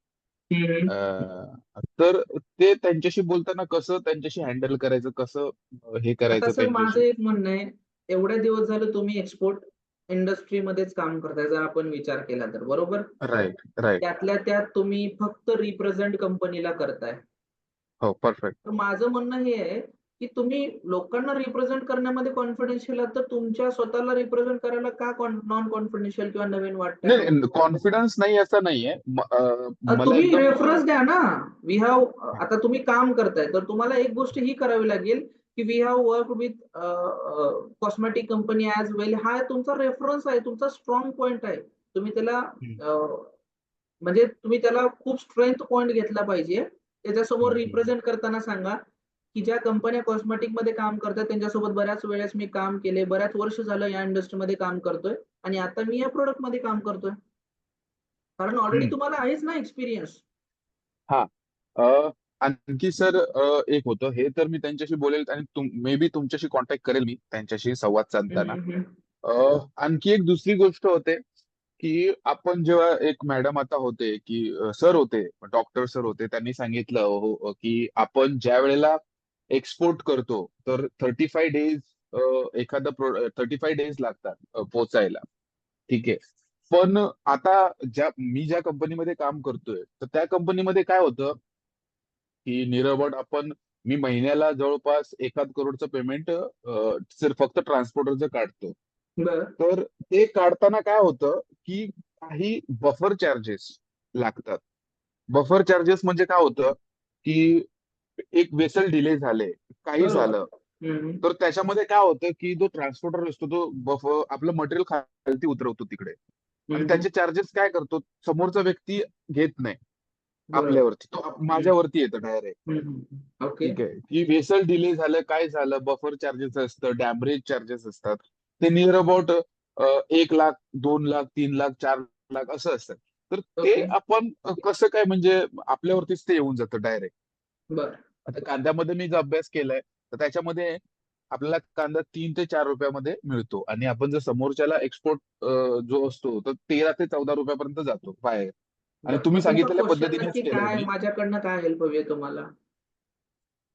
तर ते त्यांच्याशी बोलताना कसं त्यांच्याशी हँडल करायचं, कसं हे आता करायचं सर माझं त्यांच्याशी. एक म्हणणं आहे, एवढे दिवस झाले तुम्ही एक्सपोर्ट इंडस्ट्रीमध्येच काम करताय जर आपण विचार केला तर, बरोबर? Right right. त्यातल्या त्यात तुम्ही फक्त रिप्रेझेंट कंपनीला करताय. हो परफेक्ट. तर माझं म्हणणं हे आहे की तुम्ही लोकांना रिप्रेझेंट करण्यामध्ये कॉन्फिडेन्शियल आहात, तर तुमच्या स्वतःला रिप्रेझेंट करायला का नॉन कॉन्फिडेन्शियल किंवा नवीन वाटतंय? नाही, कॉन्फिडन्स नाही असं नाहीये. मला तुम्ही एकदम रेफरन्स द्या ना. वी हॅव आता तुम्ही काम करताय तर तुम्हाला एक गोष्ट ही करावी लागेल की we have work with cosmetic company as well. हा तुमचा रेफरन्स आहे, तुमचा स्ट्रॉंग पॉइंट आहे. तुम्ही त्याला म्हणजे तुम्ही त्याला खूप स्ट्रेंथ पॉइंट घेतला पाहिजे. त्याच्यासमोर रिप्रेझेंट करताना सांगा की ज्या कंपन्या कॉस्मेटिक मध्ये काम करतात त्यांच्यासोबत बऱ्याच वेळेस मी काम केले, बऱ्याच वर्ष झालं या इंडस्ट्रीमध्ये काम करतोय आणि आता मी या प्रोडक्ट मध्ये काम करतोय. कारण ऑलरेडी तुम्हाला आहेच ना एक्सपिरियन्स. हा आणखी सर एक होतं, हे तर मी त्यांच्याशी बोलेल आणि मे बी तुमच्याशी कॉन्टॅक्ट करेल मी त्यांच्याशी संवाद साधताना. आणखी एक दुसरी गोष्ट होते की आपण जेव्हा एक मॅडम आता होते की सर होते, डॉक्टर सर होते, त्यांनी सांगितलं की आपण ज्या वेळेला एक्सपोर्ट करतो तर 35 डेज एखादं 35 डेज लागतात पोचायला. ठीक आहे. पण आता ज्या कंपनीमध्ये काम करतोय तर त्या कंपनीमध्ये काय होतं की नियर अबाउट मी महिन्याला जवळपास 1,00,00,000 पेमेंट सिर्फ फक्त ट्रान्सपोर्टरचं काढतो. बरं तर ते काढताना काय होतं की काही बफर चार्जेस लागतात. बफर चार्जेस म्हणजे काय होतं की एक वेसल डिले झाले, काही बरोबर. झालं, तर त्याच्यामध्ये काय होतं की जो ट्रान्सपोर्टर असतो तो आपलं मटेरियल खालती उतरवतो तिकडे आणि त्याचे चार्जेस काय करतो समोरचा व्यक्ती घेत नाही बरोबर. आपल्यावरती, तो माझ्यावरती येतो डायरेक्ट. ओके. ठीक आहे. की वेसल डिले झालं, काय झालं, बफर चार्जेस असतं, डॅमरेज चार्जेस असतात, ते नियर अबाउट 1,00,000, 2,00,000, 3,00,000, 4,00,000 असं असतं. तर ते ओके. आपण कसं काय, म्हणजे आपल्यावरतीच ते येऊन जातं डायरेक्ट. बरं. आता कांद्यामध्ये मी जो अभ्यास केलाय तर त्याच्यामध्ये आपल्याला कांदा 3 ते 4 रुपयामध्ये मिळतो आणि आपण जर समोरच्याला एक्सपोर्ट जो असतो तर 13 ते 14 रुपयापर्यंत जातो बाहेर. आणि बरं. तुम्ही मग तुमचा सांगितलेल्या क्वेश्चन पद्धतीनेच नक्की केलंय काय मी माझ्याकडनं काय हेल्प हवी आहे तुम्हाला?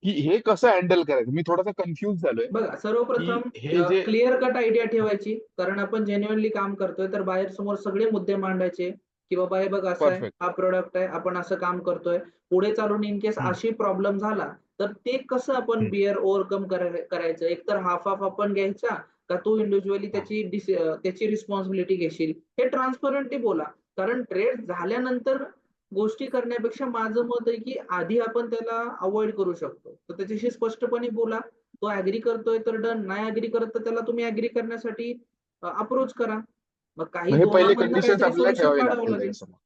की हे कसं हँडल करायचं. मी थोडासा कन्फ्युज झालोय बघा की सर्वप्रथम हे जे क्लिअर कट आयडिया ठेवायची, कारण आपण जेन्युइनली काम करतोय तर बाहेर समोर सगळे मुद्दे मांडायचे की बाबा हे बघ असं आहे, परफेक्ट. हा प्रोडक्ट आहे, आपण असं काम करतोय. पुढे चालून इन केस अशी प्रॉब्लेम झाला तर ते कसं आपण बिअर ओव्हरकम करायचं. एकतर हाफ हाफ आपण घ्यायचा का तू इंडिव्हिज्युअली त्याची रिस्पॉन्सिबिलिटी घेशील? हे ट्रान्सपरंटली बोला. कारण ट्रेड झाल्यानंतर गोष्टी करण्यापेक्षा माझं मत आहे की आधी आपण त्याला अवॉइड करू शकतो. तर त्याच्याशी स्पष्टपणे बोला. तो ऍग्री करतोय तर डन, नाही ऍग्री करत तर त्याला तुम्ही ऍग्री करण्यासाठी अप्रोच करा. मग काही मग हे पहिले दोघांमधनं कंडिशन्स काहीतरी आपल्याला सोल्युशन ठेवावे काढावं लागतील लागेल. त्याच्यासमोर.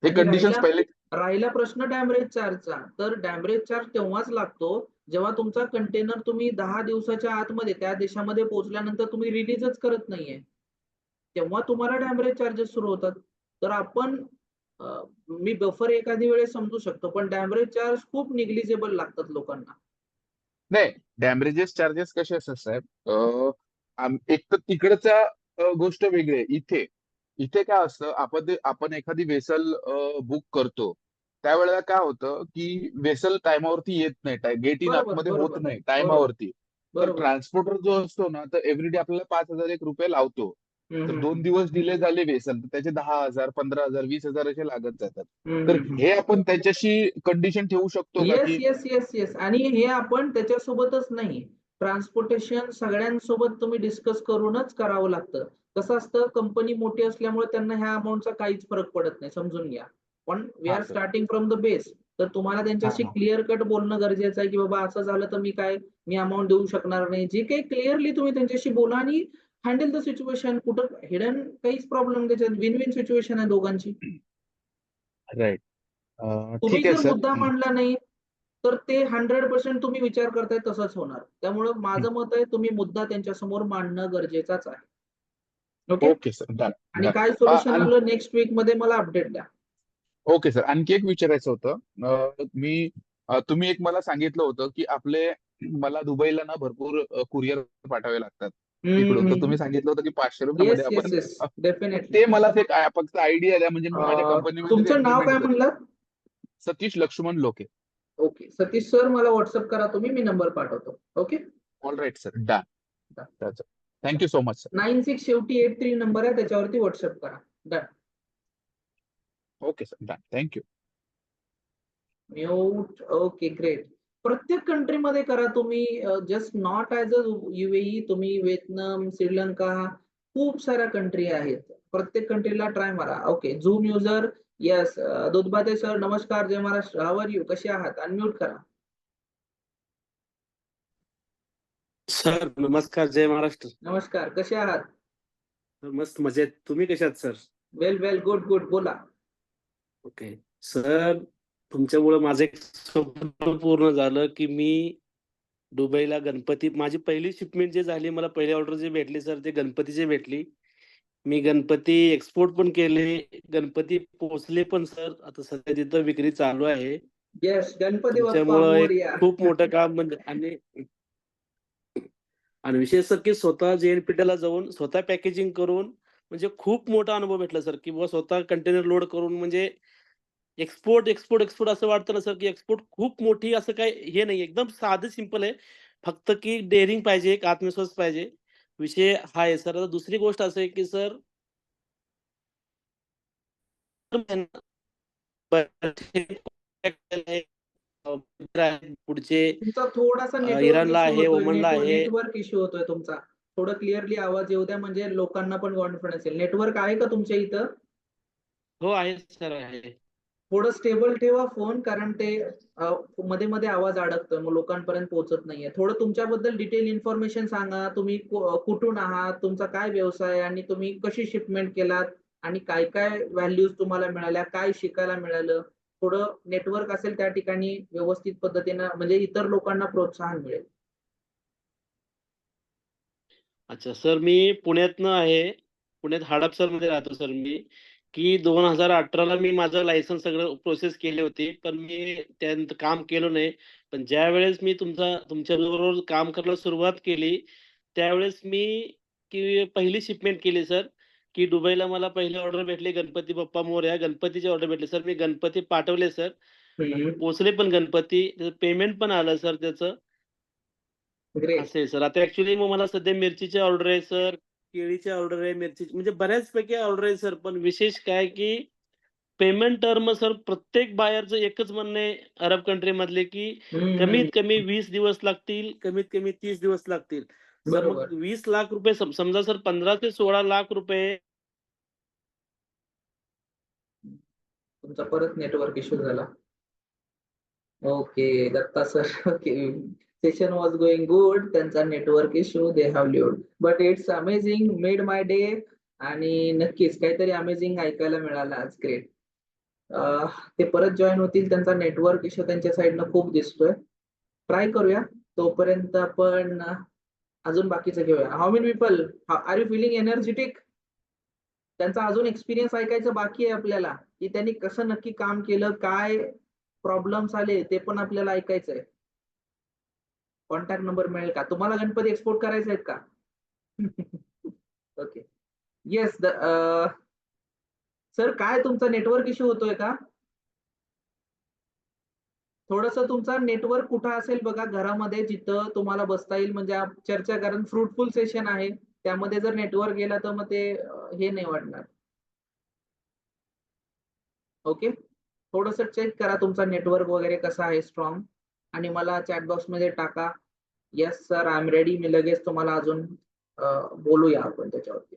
हे आणि कंडिशन्स पहिले राहिला प्रश्न डॅमरेज चार्जचा, तर डॅमरेज चार्ज तेव्हाच लागतो जेव्हा तुमचा कंटेनर तुम्ही 10 दिवसाच्या आतमध्ये त्या देशामध्ये पोहोचल्यानंतर तुम्ही रिलीजच करत नाहीये. तेव्हा तुम्हाला डॅमरेज चार्जेस सुरू होतात. तर आपण मी बफर एखादी वेळेस समजू शकतो, पण डॅमरेज चार्ज खूप निग्लिजिबल लागतात लोकांना. नाही, डॅमरेजेस चार्जेस कसे असतात साहेब, एक तर तिकडचा गोष्ट वेगळी आहे. इथे काय असतं, आपण एखादी वेसल बुक करतो त्यावेळेला काय होतं की वेसल टायमावरती येत नाही, गेट इन बरोबर, आतमध्ये होत बरोबर, नाही बरोबर, टायमावरती. तर बरोबर. ट्रान्सपोर्टर जो असतो ना, तर एव्हरीडे आपल्याला 5,000 रुपये लावतो. तर 2 दिवस डिले झाले वेसल तर त्याचे 10,000, 15,000, 20,000 असे लागत जातात. तर हे आपण त्याच्याशी कंडिशन ठेवू शकतो का येस की येस येस येस. आणि हे आपण त्याच्यासोबतच नाही, ट्रान्सपोर्टेशन सगळ्यांसोबत तुम्ही डिस्कस करूनच करावं लागतं. कसं असतं, कंपनी मोठी असल्यामुळे त्यांना ह्या अमाऊंटचा काहीच फरक पडत नाही, समजून घ्या. पण वी हा are sir, starting from the base. तर तुम्हाला त्यांच्याशी हा क्लिअर कट बोलणं गरजेचं आहे की बाबा असं झालं तर मी अमाऊंट देऊ शकणार नाही. जे काही क्लिअरली तुम्ही त्यांच्याशी बोला आणि हँडल द सिच्युएशन. कुठं हिडन काहीच प्रॉब्लेम त्याच्यात, विन विन सिच्युएशन आहे दोघांची. राईट. तुम्ही ठीक आहे जर सर. मुद्दा मांडला नाही तर ते 100% तुम्ही विचार करताय तसंच होणार. त्यामुळं माझं मत आहे तुम्ही मुद्दा त्यांच्यासमोर मांडणं गरजेचाच आहे. ओके. ओके सर, डन आणि डन. काय सोल्युशन आणि आलं नेक्स्ट वीक मध्ये मला अपडेट द्या. ओके सर, आणखी एक विचारायचं होतं. तुम्ही एक मला सांगितलं होतं की मला दुबईला ना भरपूर कुरिअर पाठवावे लागतात इकडून. तर तुम्ही सांगितलं होतं की 500 रुपयामध्ये येस आपण येस येस, डेफिनेटली. ते मला फक्त आयडिया द्या, म्हणजे मी माझ्या कंपनीमध्ये ते तुमचं नाव इम्प्लिमेंट काय करेन. म्हणलात? सतीश लक्ष्मण लोके. ओके सतीश सर, मला व्हॉट्सअप करा तुम्ही, मी नंबर पाठवतो. ओके. All right sir, done. Thank you so much sir. 96 शेवटी 83 नंबर आहे, त्याच्यावरती व्हॉट्सअप करा. Done. Okay sir, done. Thank you. Mute. Okay great. प्रत्येक कंट्रीमध्ये करा तुम्ही, just not as a UAE. तुम्ही व्हिएतनाम, श्रीलंका, खूप साऱ्या कंट्री आहेत. प्रत्येक कंट्रीला ट्राय मारा. Okay. Zoom user. Yes. Dudhbate sir नमस्कार, जय महाराष्ट्र. How R you? कसे आहात? अनम्यूट करा. सर नमस्कार, जय महाराष्ट्र. नमस्कार, कसे आहात? मस्त मजेत. तुम्ही कशा आहात सर? वेल वेल, गुड गुड. बोला. ओके सर, तुमच्यामुळे माझं एक स्वप्न पूर्ण झालं की मी दुबईला माझी पहिली शिपमेंट जी झाली, मला पहिली ऑर्डर जी भेटली सर, ते गणपतीची भेटली. मी गणपती एक्सपोर्ट पण केले, गणपती पोहोचले पण सर. आता सध्या तिथं विक्री चालू आहे. येस, गणपती बाप्पा तुमच्यामुळं एक मोरया. खूप मोठं काम म्हणजे आणि विशेष सर की स्वतः JNPT जाऊन स्वतः पॅकेजिंग करून म्हणजे खूप मोठा अनुभव भेटला सर, की बुवा स्वतः कंटेनर लोड करून म्हणजे एक्सपोर्ट असं वाटतं ना सर, की एक्सपोर्ट खूप मोठी असं काही हे नाही, एकदम साधं सिंपल आहे. फक्त की डेअरिंग पाहिजे, एक आत्मविश्वास पाहिजे. विषय हा आहे सर. आता दुसरी गोष्ट असं आहे, की सर पुढचे तुमचा थोडासा नेटवर्क इराणला इश्यू आहे, होतोय. ओमनला आहे. नेटवर्क इश्यू होतोय तुमचा. थोडं क्लिअरली आवाज येऊ द्या, म्हणजे लोकांना पण कॉन्फिडन्स येईल. नेटवर्क आहे का तुमच्या इथं? हो, आहे सर, आहे. थोडं स्टेबल ठेवा फोन, कारण ते मध्ये मध्ये आवाज अडकतोय, मग लोकांपर्यंत पोहोचत नाहीये. थोडं तुमच्याबद्दल डिटेल इन्फॉर्मेशन सांगा. तुम्ही कुठून आहात, तुमचा काय व्यवसाय, आणि तुम्ही कशी शिपमेंट केलात, आणि काय काय व्हॅल्यूज तुम्हाला मिळाल्या, काय शिकायला मिळालं. थोडं नेटवर्क असेल त्या ठिकाणी व्यवस्थित पद्धतीनं, म्हणजे इतर लोकांना प्रोत्साहन मिळेल. अच्छा सर, मी पुण्यातनं आहे. पुण्यात हडपसरमध्ये राहतो सर मी. की 2018ला मी माझं लायसन्स सगळं प्रोसेस केली होती. पण मी त्यानंतर काम केलं नाही. पण ज्यावेळेस मी तुमच्याबरोबर काम करायला सुरुवात केली, त्यावेळेस मी की पहिली शिपमेंट केली सर, की दुबईला मला पहिली ऑर्डर भेटली गणपती बाप्पा मोरया. गणपतीची ऑर्डर भेटली सर. मी गणपती पाठवले सर. पोहोचले पण गणपती. पेमेंट पण आलं सर त्याचं. ग्रेट. असं आहे सर. आता ऍक्च्युली मग मला सध्या मिरचीची ऑर्डर आहे सर, केळीची ऑर्डर आहे, मिरचीची म्हणजे बऱ्याचपैकी ऑर्डर आहे सर. पण विशेष काय की पेमेंट टर्म सर, प्रत्येक बायरचं एकच म्हणणं आहे अरब कंट्री मधले, की कमीत कमी 20 दिवस लागतील, कमीत कमी 30 दिवस लागतील. सर मग बरोबर. 20 लाख रुपये समजा सर 15 ते 16 लाख रुपये तुमचा परत नेटवर्क इश्यू झाला. Okay, Datta sir. Okay. Session was going good. त्यांचा network issue they have lived. But it's amazing, made my day. आणि नक्कीच काहीतरी अमेझिंग ऐकायला मिळालं आज. ग्रेट. ते परत जॉईन होतील. त्यांचा नेटवर्क इश्यू त्यांच्या साईडनं खूप दिसतोय. ट्राय करूया. तोपर्यंत आपण अजून बाकीचं घेऊया. How many people are you feeling energetic? त्यांचा अजून एक्सपिरियन्स ऐकायचं बाकी आहे आपल्याला, की त्यांनी कसं नक्की काम केलं, काय प्रॉब्लेम्स आले ते पण आपल्याला ऐकायचंय. कॉन्टॅक्ट नंबर मिळेल का? तुम्हाला गणपती एक्सपोर्ट करायचे आहेत का? ओके. येस. सर काय तुमचा नेटवर्क इश्यू होतोय का? थोडंसं तुमचा नेटवर्क कुठं असेल बघा घरामध्ये, जिथं तुम्हाला बसता येईल, म्हणजे चर्चा, कारण फ्रुटफुल सेशन आहे. त्यामध्ये जर नेटवर्क गेला तर मग ते हे नाही वाटणार. ओके. थोडंसं चेक करा तुमचा नेटवर्क वगैरे कसा आहे, स्ट्रॉंग, आणि मला चॅट बॉक्समध्ये टाका. Yes sir, I am ready. मी लगेच तुम्हाला अजून बोलूया आपण त्याच्यावरती.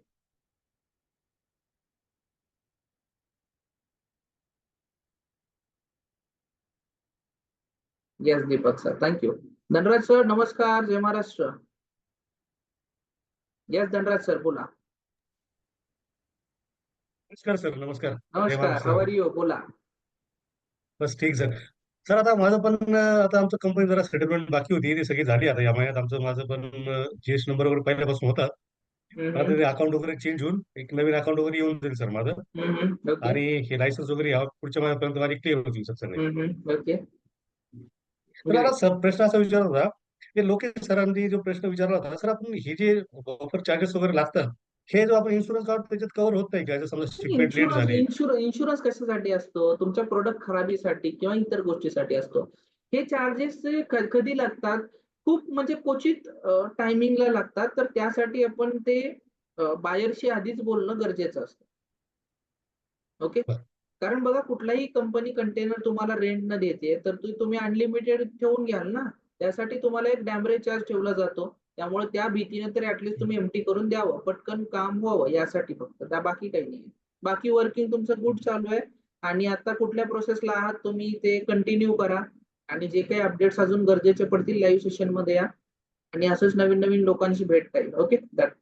Yes Deepak sir, thank you. Dhanraj sir नमस्कार, जय महाराष्ट्र. येस धनराज सर बोला. नमस्कार सर. नमस्कार. जय नमस्कार, महाराष्ट्र. How R you? बोला. बस ठीक सर. सर आता माझं पण आता आमचं कंपनी जरा सेटलमेंट बाकी होती, ती सगळी झाली आता या महिन्यात. माझं पण जीएसटी नंबर वगैरे पहिल्यापासून होता. पण आता ते अकाउंट वगैरे चेंज होऊन एक नवीन अकाउंट वगैरे येऊन जाईल सर माझं. ओके. आणि हे लायसन्स वगैरे पुढच्या महिन्यापर्यंत माझी क्लिअर होतील सर सगळे. ओके. तर मला सर प्रश्न असा विचारला होता, की लोकेश सरांनी जो प्रश्न विचारला होता, सर आपण हे जे ऑफर चार्जेस वगैरे लागतात, हे जो आपण इन्शुरन्स काढतो त्याच्यात कव्हर होत नाही का? जर समजा शिपमेंट लेट इन्शुरन्स झाली. इन्शुरन्स कशासाठी असतो? तुमच्या प्रोडक्ट खराबीसाठी किंवा इतर गोष्टीसाठी असतो. हे चार्जेस कधी लागतात? खूप म्हणजे क्वचित टायमिंगला लागतात. तर त्यासाठी आपण ते बायरशी आधीच बोलणं गरजेचं असतं. ओके. कारण बघा, कुठलाही कंपनी कंटेनर तुम्हाला रेंटनं देते, तर तुम्ही अनलिमिटेड ठेवून घ्याल ना. त्यासाठी तुम्हाला एक डॅमरेज चार्ज ठेवला जातो. त्यामुळे त्या भीतीने तर ऍटलीस्ट तुम्ही एम्प्टी करून द्यावं, पटकन काम व्हावं यासाठी फक्त. त्या बाकी काही नाही. बाकी वर्किंग तुमचं गुड चालू आहे. आणि आता कुठल्या प्रोसेसला आहात तुम्ही ते कंटिन्यू करा. आणि जे काही अपडेट्स अजून गरजेचे पडतील लाईव्ह सेशन मध्ये या. आणि असंच नवीन नवीन लोकांशी भेटता येईल. Okay. That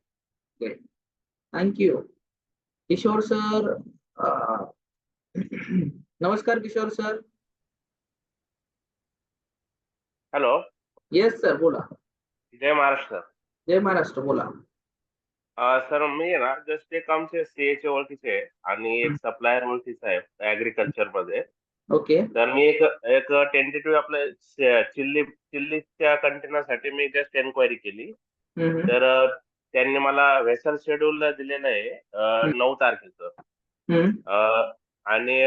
great. Thank you. Kishor sir. नमस्कार Kishor sir. Hello. Yes sir बोला. जय महाराष्ट्र. जय महाराष्ट्र बोला. सर मी आहे ना जस्ट एक आमचे सीएचे ओळखीचे आहे आणि एक सप्लायर ओळखीचा आहे ऍग्रिकल्चर मध्ये. ओके. तर मी एक टेंटेटिव्ह आपलं चिल्लीच्या कंटेनरसाठी मी जस्ट एन्क्वायरी केली. तर त्यांनी मला व्हेसल शेड्यूल दिलेलं आहे 9 तारखेचं. आणि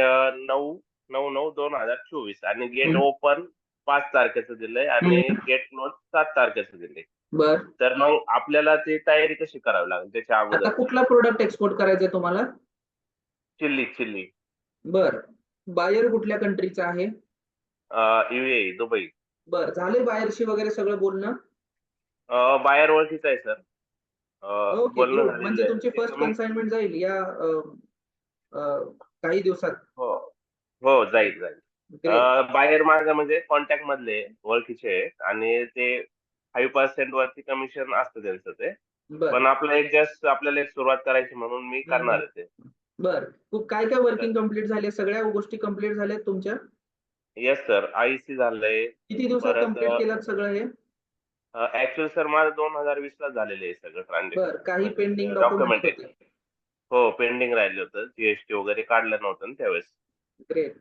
9/9/2024 आणि गेट ओपन 5 तारखेचं दिलंय आणि गेट क्लोज 7 तारखेचं दिलंय. बर. तर मग आपल्याला ती तयारी कशी करावी लागेल त्याच्या आता अगोदर? कुठला प्रोडक्ट एक्सपोर्ट करायचा तुम्हाला? चिल्ली. बर. बायर कुठल्या कंट्रीचा आहे? UAE, Dubai. बर. झाले बायरशी वगैरे सगळं बोलणं? बायर ओळखीचा आहे सर. ओके बोलणं गुड. झालेलं म्हणजे आहे. तुमची फर्स्ट कन्साइनमेंट जाईल या काही दिवसात. हो जाईल. ग्रेट. बायर माझ्या म्हणजे कॉन्टॅक्ट मधले ओळखीचे आहेत आणि ते 5% वरती कमिशन असतं त्यांचं ते. बर. पण आपल्याला एक सुरुवात करायची म्हणून मी करणार आहे ते. बर. काय काय वर्किंग कम्प्लीट झाले? सगळ्या गोष्टी कम्प्लीट झाल्यात तुमच्या? Yes sir. IEC झालंय. किती दिवसात परत कम्प्लीट केलं सगळं हे? ऍक्च्युअली सर माझं 2020 ला झालेलं आहे सगळं ट्रान्झॅक्शन. बर. काही पेंडिंग डॉक्युमेंट डॉक्युमेंटेशन. होते? हो पेंडिंग राहिलं होतं. जीएसटी वगैरे काढलं नव्हतं ना त्यावेळेस. ग्रेट.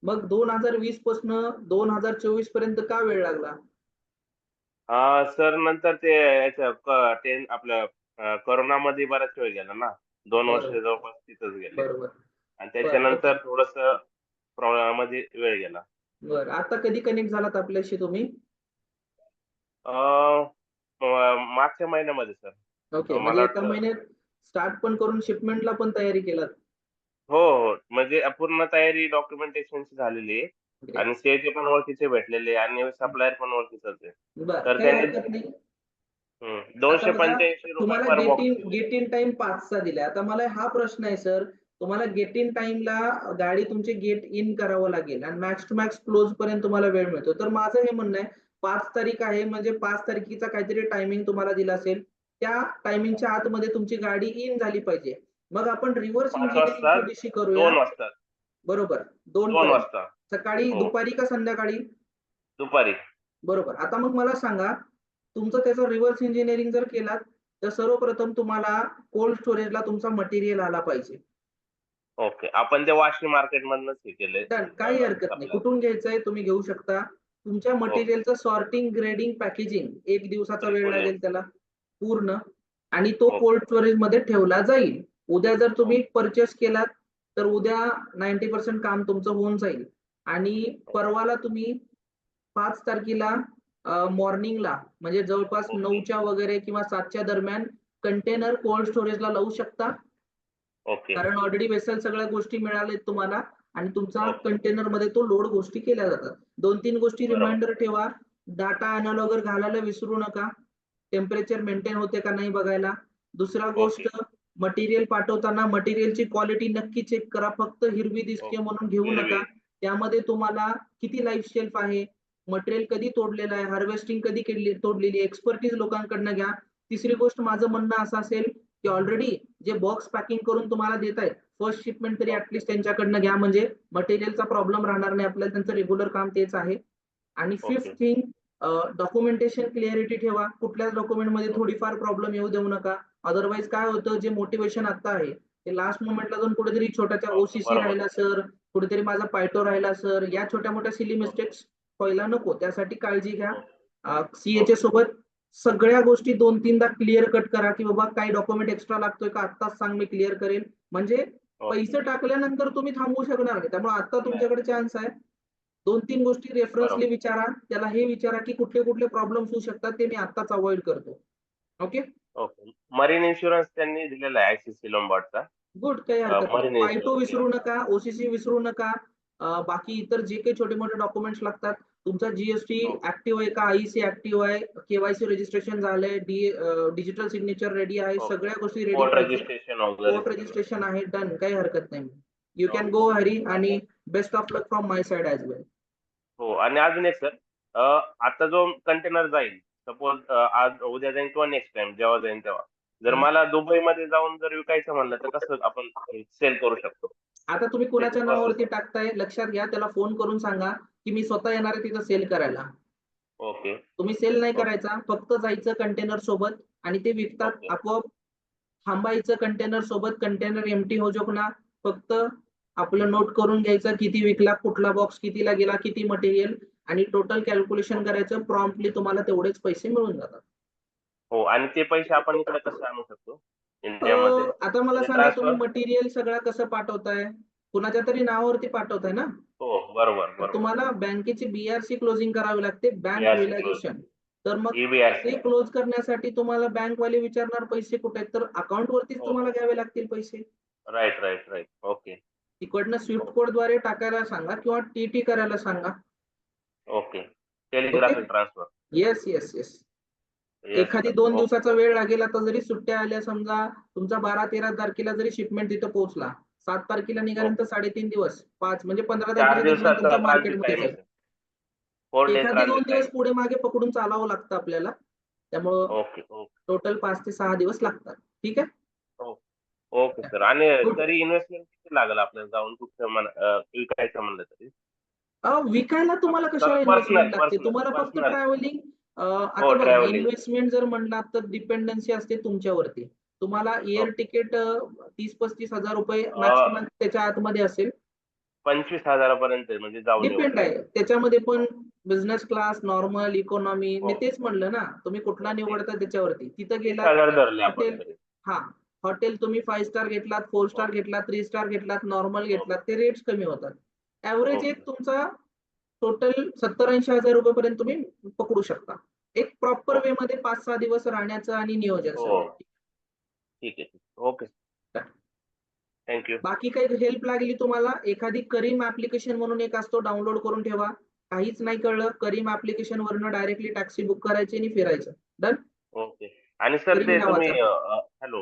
मग 2020 पासून 2024 पर्यंत का वेळ लागला? सर नंतर ते आपलं कोरोनामध्ये बराच वेळ गेला ना. 2 वर्ष बरोबर. जवळपास तिथंच गेले. बरोबर. आणि त्याच्यानंतर थोडंसं मध्ये वेळ गेला. बर. आता कधी कनेक्ट झालात आपल्याशी तुम्ही? मागच्या महिन्यामध्ये सर. ओके. म्हणजे मला एका महिन्यात स्टार्ट पण करून शिपमेंटला पण तयारी केलात? हो. म्हणजे पूर्ण तयारी डॉक्युमेंटेशनची झालेली आहे. Great. आणि सीएचे पण ओळखीचे भेटलेले आणि सप्लायर पण ओळखीचाच आहे. बर. तर काही त्यांनी हरकत नाही. हम्म. आता बघा 285 रुपये तुम्हाला पर बॉक्स. गेट इन टाइम 5चा दिलाय. आता मला हा प्रश्न आहे सर, तुम्हाला गेट इन टाइमला गाडी तुमची गेट इन करावं लागेल आणि मॅक्स टू मॅक्स क्लोज पर्यंत तुम्हाला वेळ मिळतो. तर माझं हे म्हणणं आहे 5 तारीख आहे म्हणजे 5 तारखेचा काहीतरी टायमिंग तुम्हाला दिला असेल, त्या टायमिंगच्या आतमध्ये तुमची गाडी इन झाली पाहिजे. मग आपण रिव्हर्स 5 इंजिनिअरिंग वाजता, थोडीशी करूया. 2 वाजता, बरोबर 2 2 पर्यंत. वाजता सकाळी हो. दुपारी का संध्याकाळी? दुपारी. बरोबर. आता मग मला सांगा, तुमचं त्याचं रिव्हर्स इंजिनिअरिंग जर केलात तर सर्वप्रथम तुम्हाला कोल्ड स्टोरेजला तुमचा मटेरियल आला पाहिजे. ओके. आपण ते वाशी मार्केट मधनच हे केलंय. डन, काही हरकत नाही. कुठून घ्यायचंय तुम्ही घेऊ शकता. तुमच्या मटेरियलचं सॉर्टिंग, ग्रेडिंग, पॅकेजिंग 1 दिवसाचा वेळ बिलकुल. लागेल त्याला पूर्ण, आणि तो ओके. कोल्ड स्टोरेज मध्ये ठेवला जाईल. उद्या जर तुम्ही परचेस केलात तर उद्या 90% काम तुमचं होऊन जाईल. आणि परवाला तुम्ही 5 तारखेला मॉर्निंगला म्हणजे जवळपास ओके. 9च्या वगैरे किंवा 7च्या दरम्यान कंटेनर कोल्ड स्टोरेजला लावू शकता. ओके. कारण ऑलरेडी वेसल सगळ्या गोष्टी मिळाल्यात तुम्हाला आणि तुमचा ओके. कंटेनर मध्ये तो लोड गोष्टी केल्या जातात. 2-3 गोष्टी बरोबर. रिमाइंडर ठेवा. डाटा अॅनालॉगर घालायला विसरू नका. टेम्परेचर मेंटेन होते का नाही बघायला. दुसरा गोष्ट, मटेरियल पाठवताना मटेरियलची क्वालिटी नक्की चेक करा. फक्त हिरवी दिसते म्हणून घेऊ हिरवी. नका. त्यामध्ये तुम्हाला किती लाईफ शेल्फ आहे, मटेरियल कधी तोडलेलं आहे, हार्वेस्टिंग कधी तोडलेली, एक्सपर्टीज लोकांकडनं घ्या. तिसरी गोष्ट माझं म्हणणं असं असेल की ऑलरेडी जे बॉक्स पॅकिंग करून तुम्हाला देत आहेत फर्स्ट शिपमेंट तरी ऍटलीस्ट त्यांच्याकडनं घ्या, म्हणजे मटेरियलचा प्रॉब्लेम राहणार नाही आपल्याला. त्यांचं रेग्युलर काम तेच आहे. आणि फिफ्थ थिंग, डॉक्युमेंटेशन क्लिअरिटी ठेवा. कुठल्याच डॉक्युमेंटमध्ये थोडीफार प्रॉब्लेम येऊ देऊ नका. अदरवाईज काय होतं, जे मोटिवेशन आता आहे ते लास्ट मोमेंटला जाऊन कुठेतरी छोट्याच्या ओसीसी बरोबर. राहिला सर, कुठेतरी माझा पायटो राहिला सर, या छोट्या मोठ्या सिली मिस्टेक्स व्हायला नको. त्यासाठी काळजी घ्या. सीएच्या सोबत सगळ्या गोष्टी 2-3दा क्लिअर कट करा की बाबा काही डॉक्युमेंट एक्स्ट्रा लागतोय का, आत्ताच सांग मी क्लिअर करेल. म्हणजे पैसे टाकल्यानंतर तुम्ही थांबवू शकणार नाही. त्यामुळे आता तुमच्याकडे चान्स आहे. 2-3 गोष्टी रेफरन्सली विचारा. त्याला हे विचारा की कुठले कुठले प्रॉब्लेम्स होऊ शकतात ते मी आत्ताच अवॉइड करतो. ओके. ओके. मरीन इन्शुरन्स त्यांनी दिलेला आहे आयसीसी लोंबार्डचा. गुड, काही हरकत नाही. मरीन पायटो इन्शुरन्स. विसरू नका, ओसीसी विसरू नका. बाकी इतर जे काही छोटे मोठे डॉक्युमेंट्स लागतात, तुमचा जीएसटी ऍक्टिव्ह आहे का, आयसी ऍक्टिव्ह आहे, केवायसी रजिस्ट्रेशन झालंय, डिजिटल सिग्नेचर रेडी आहे, सगळ्या गोष्टी रेडी कोर्ट पाहिजे. रजिस्ट्रेशन वगैरे. कोर्ट रजिस्ट्रेशन आहे. डन, काही हरकत नाही. यू कॅन गो हरी, आणि best of luck from my side as well. हो. आणि अजून एक सर, आता जो कंटेनर जाईल, सपोज आज उद्या जाईल किंवा नेक्स्ट टाइम जेव्हा जाईल तेव्हा, जर मला दुबईमध्ये जाऊन जर विकायचं म्हणलं तर कसं आपण सेल करू शकतो? आता तुम्ही कोणाच्या नावावरती टाकताय लक्षात घ्या. त्याला फोन करून सांगा की मी स्वतः येणार आहे तिथं सेल करायला. ओके. तुम्ही सेल नाही करायचा, फक्त जायचं कंटेनर सोबत आणि ते विकतात. ओके. आपोआप थांबायचं कंटेनर सोबत. कंटेनर एम्प्टी हो जो ना, फक्त आपलं नोट करून घ्यायचं किती विकला, कुठला बॉक्स कितीला गेला, किती मटेरियल, आणि टोटल कॅल्क्युलेशन करायचं. प्रॉम्प्टली तुम्हाला तेवढेच पैसे मिळून जातात. हो. आणि ते पैसे आपण इकडे कसं आणू शकतो इंडियामध्ये? आता मला म्हणजे सांगा, तुम्ही ट्रान्सफर? मटेरियल सगळं कसं पाठवताय? कुणाच्या तरी नावावरती पाठवताय ना? हो. बरोबर तर बरोबर. तुम्हाला बँकेची बीआरसी क्लोजिंग करावी लागते, बँक BRC रिअलायझेशन. तर मग EBRC. ते क्लोज करण्यासाठी तुम्हाला बँकवाले विचारणार पैसे कुठे आहेत, तर अकाउंट वरतीच हो. तुम्हाला घ्यावे लागतील पैसे. Right right right. ओके. तिकडनं स्विफ्ट कोडद्वारे टाकायला सांगा किंवा टीटी करायला सांगा. Okay. Telegraphic transfer. Yes yes yes. एखादी 2 दिवसाचा वेळ लागेल. आता जरी सुट्ट्या आल्या, समजा तुमचा 12-13 तारखेला जरी शिपमेंट तिथं पोहोचला, 7 तारखेला निघाल्यानंतर 3.5 दिवस, 5 म्हणजे 15 4 तारखेच्या दरम्यान दिवसाचा तुमच्या 5 मार्केटमध्ये टाइम जाईल. आहे. 4 डेज एखादी 2 ट्रान्झिट दिवस टाइम. पुढे मागे पकडून चालावं लागतं आपल्याला. त्यामुळं ओके. ओके. टोटल 5 ते 6 दिवस लागतात. ठीक आहे. Okay sir. आणि Good. तरी इन्व्हेस्टमेंट किती लागेल आपल्याला जाऊन कुठं विकायचं म्हणलं तरी? विकायला तुम्हाला कशाला Personal, इन्व्हेस्टमेंट लागते? personal, तुम्हाला फक्त personal. ट्रॅव्हलिंग. आता हो, बघा, travelling. इन्व्हेस्टमेंट जर म्हणला तर डिपेंडन्सी असते तुमच्यावरती. तुम्हाला एअर तिकीट 30-35 हजार रुपये मॅक्सिमम त्याच्या आतमध्ये असेल. 25,000 पर्यंत म्हणजे जाऊन येऊ. डिपेंड आहे. त्याच्यामध्ये पण बिझनेस क्लास, नॉर्मल, इकॉनॉमी, मी तेच म्हणलं ना, तुम्ही कुठला निवडता त्याच्यावरती. तिथं गेला 30,000 धरले आपण हॉटेल, तरी. हॉटेल तुम्ही 5 स्टार घेतलात, 4 स्टार घेतलात, 3 स्टार घेतलात, नॉर्मल घेतलात, ते रेट्स कमी होतात. ऍव्हरेज एक तुमचा टोटल 70-80 हजार रुपये पर्यंत तुम्ही पकडू शकता. एक प्रॉपर वे मध्ये 5-6 दिवस राहण्याचं आणि नियोजन हो. सगळं. ठीक आहे. ओके. थँक्यू. बाकी काही हेल्प लागली तुम्हाला, एखादी करीम ऍप्लिकेशन म्हणून एक असतो, डाउनलोड करून ठेवा. काहीच नाही कळलं, करीम ऍप्लिकेशन वरनं डायरेक्टली टॅक्सी बुक करायची आणि फिरायचं. डन. ओके. आणि सर क्रीम ते तुम्ही नावाचा. हॅलो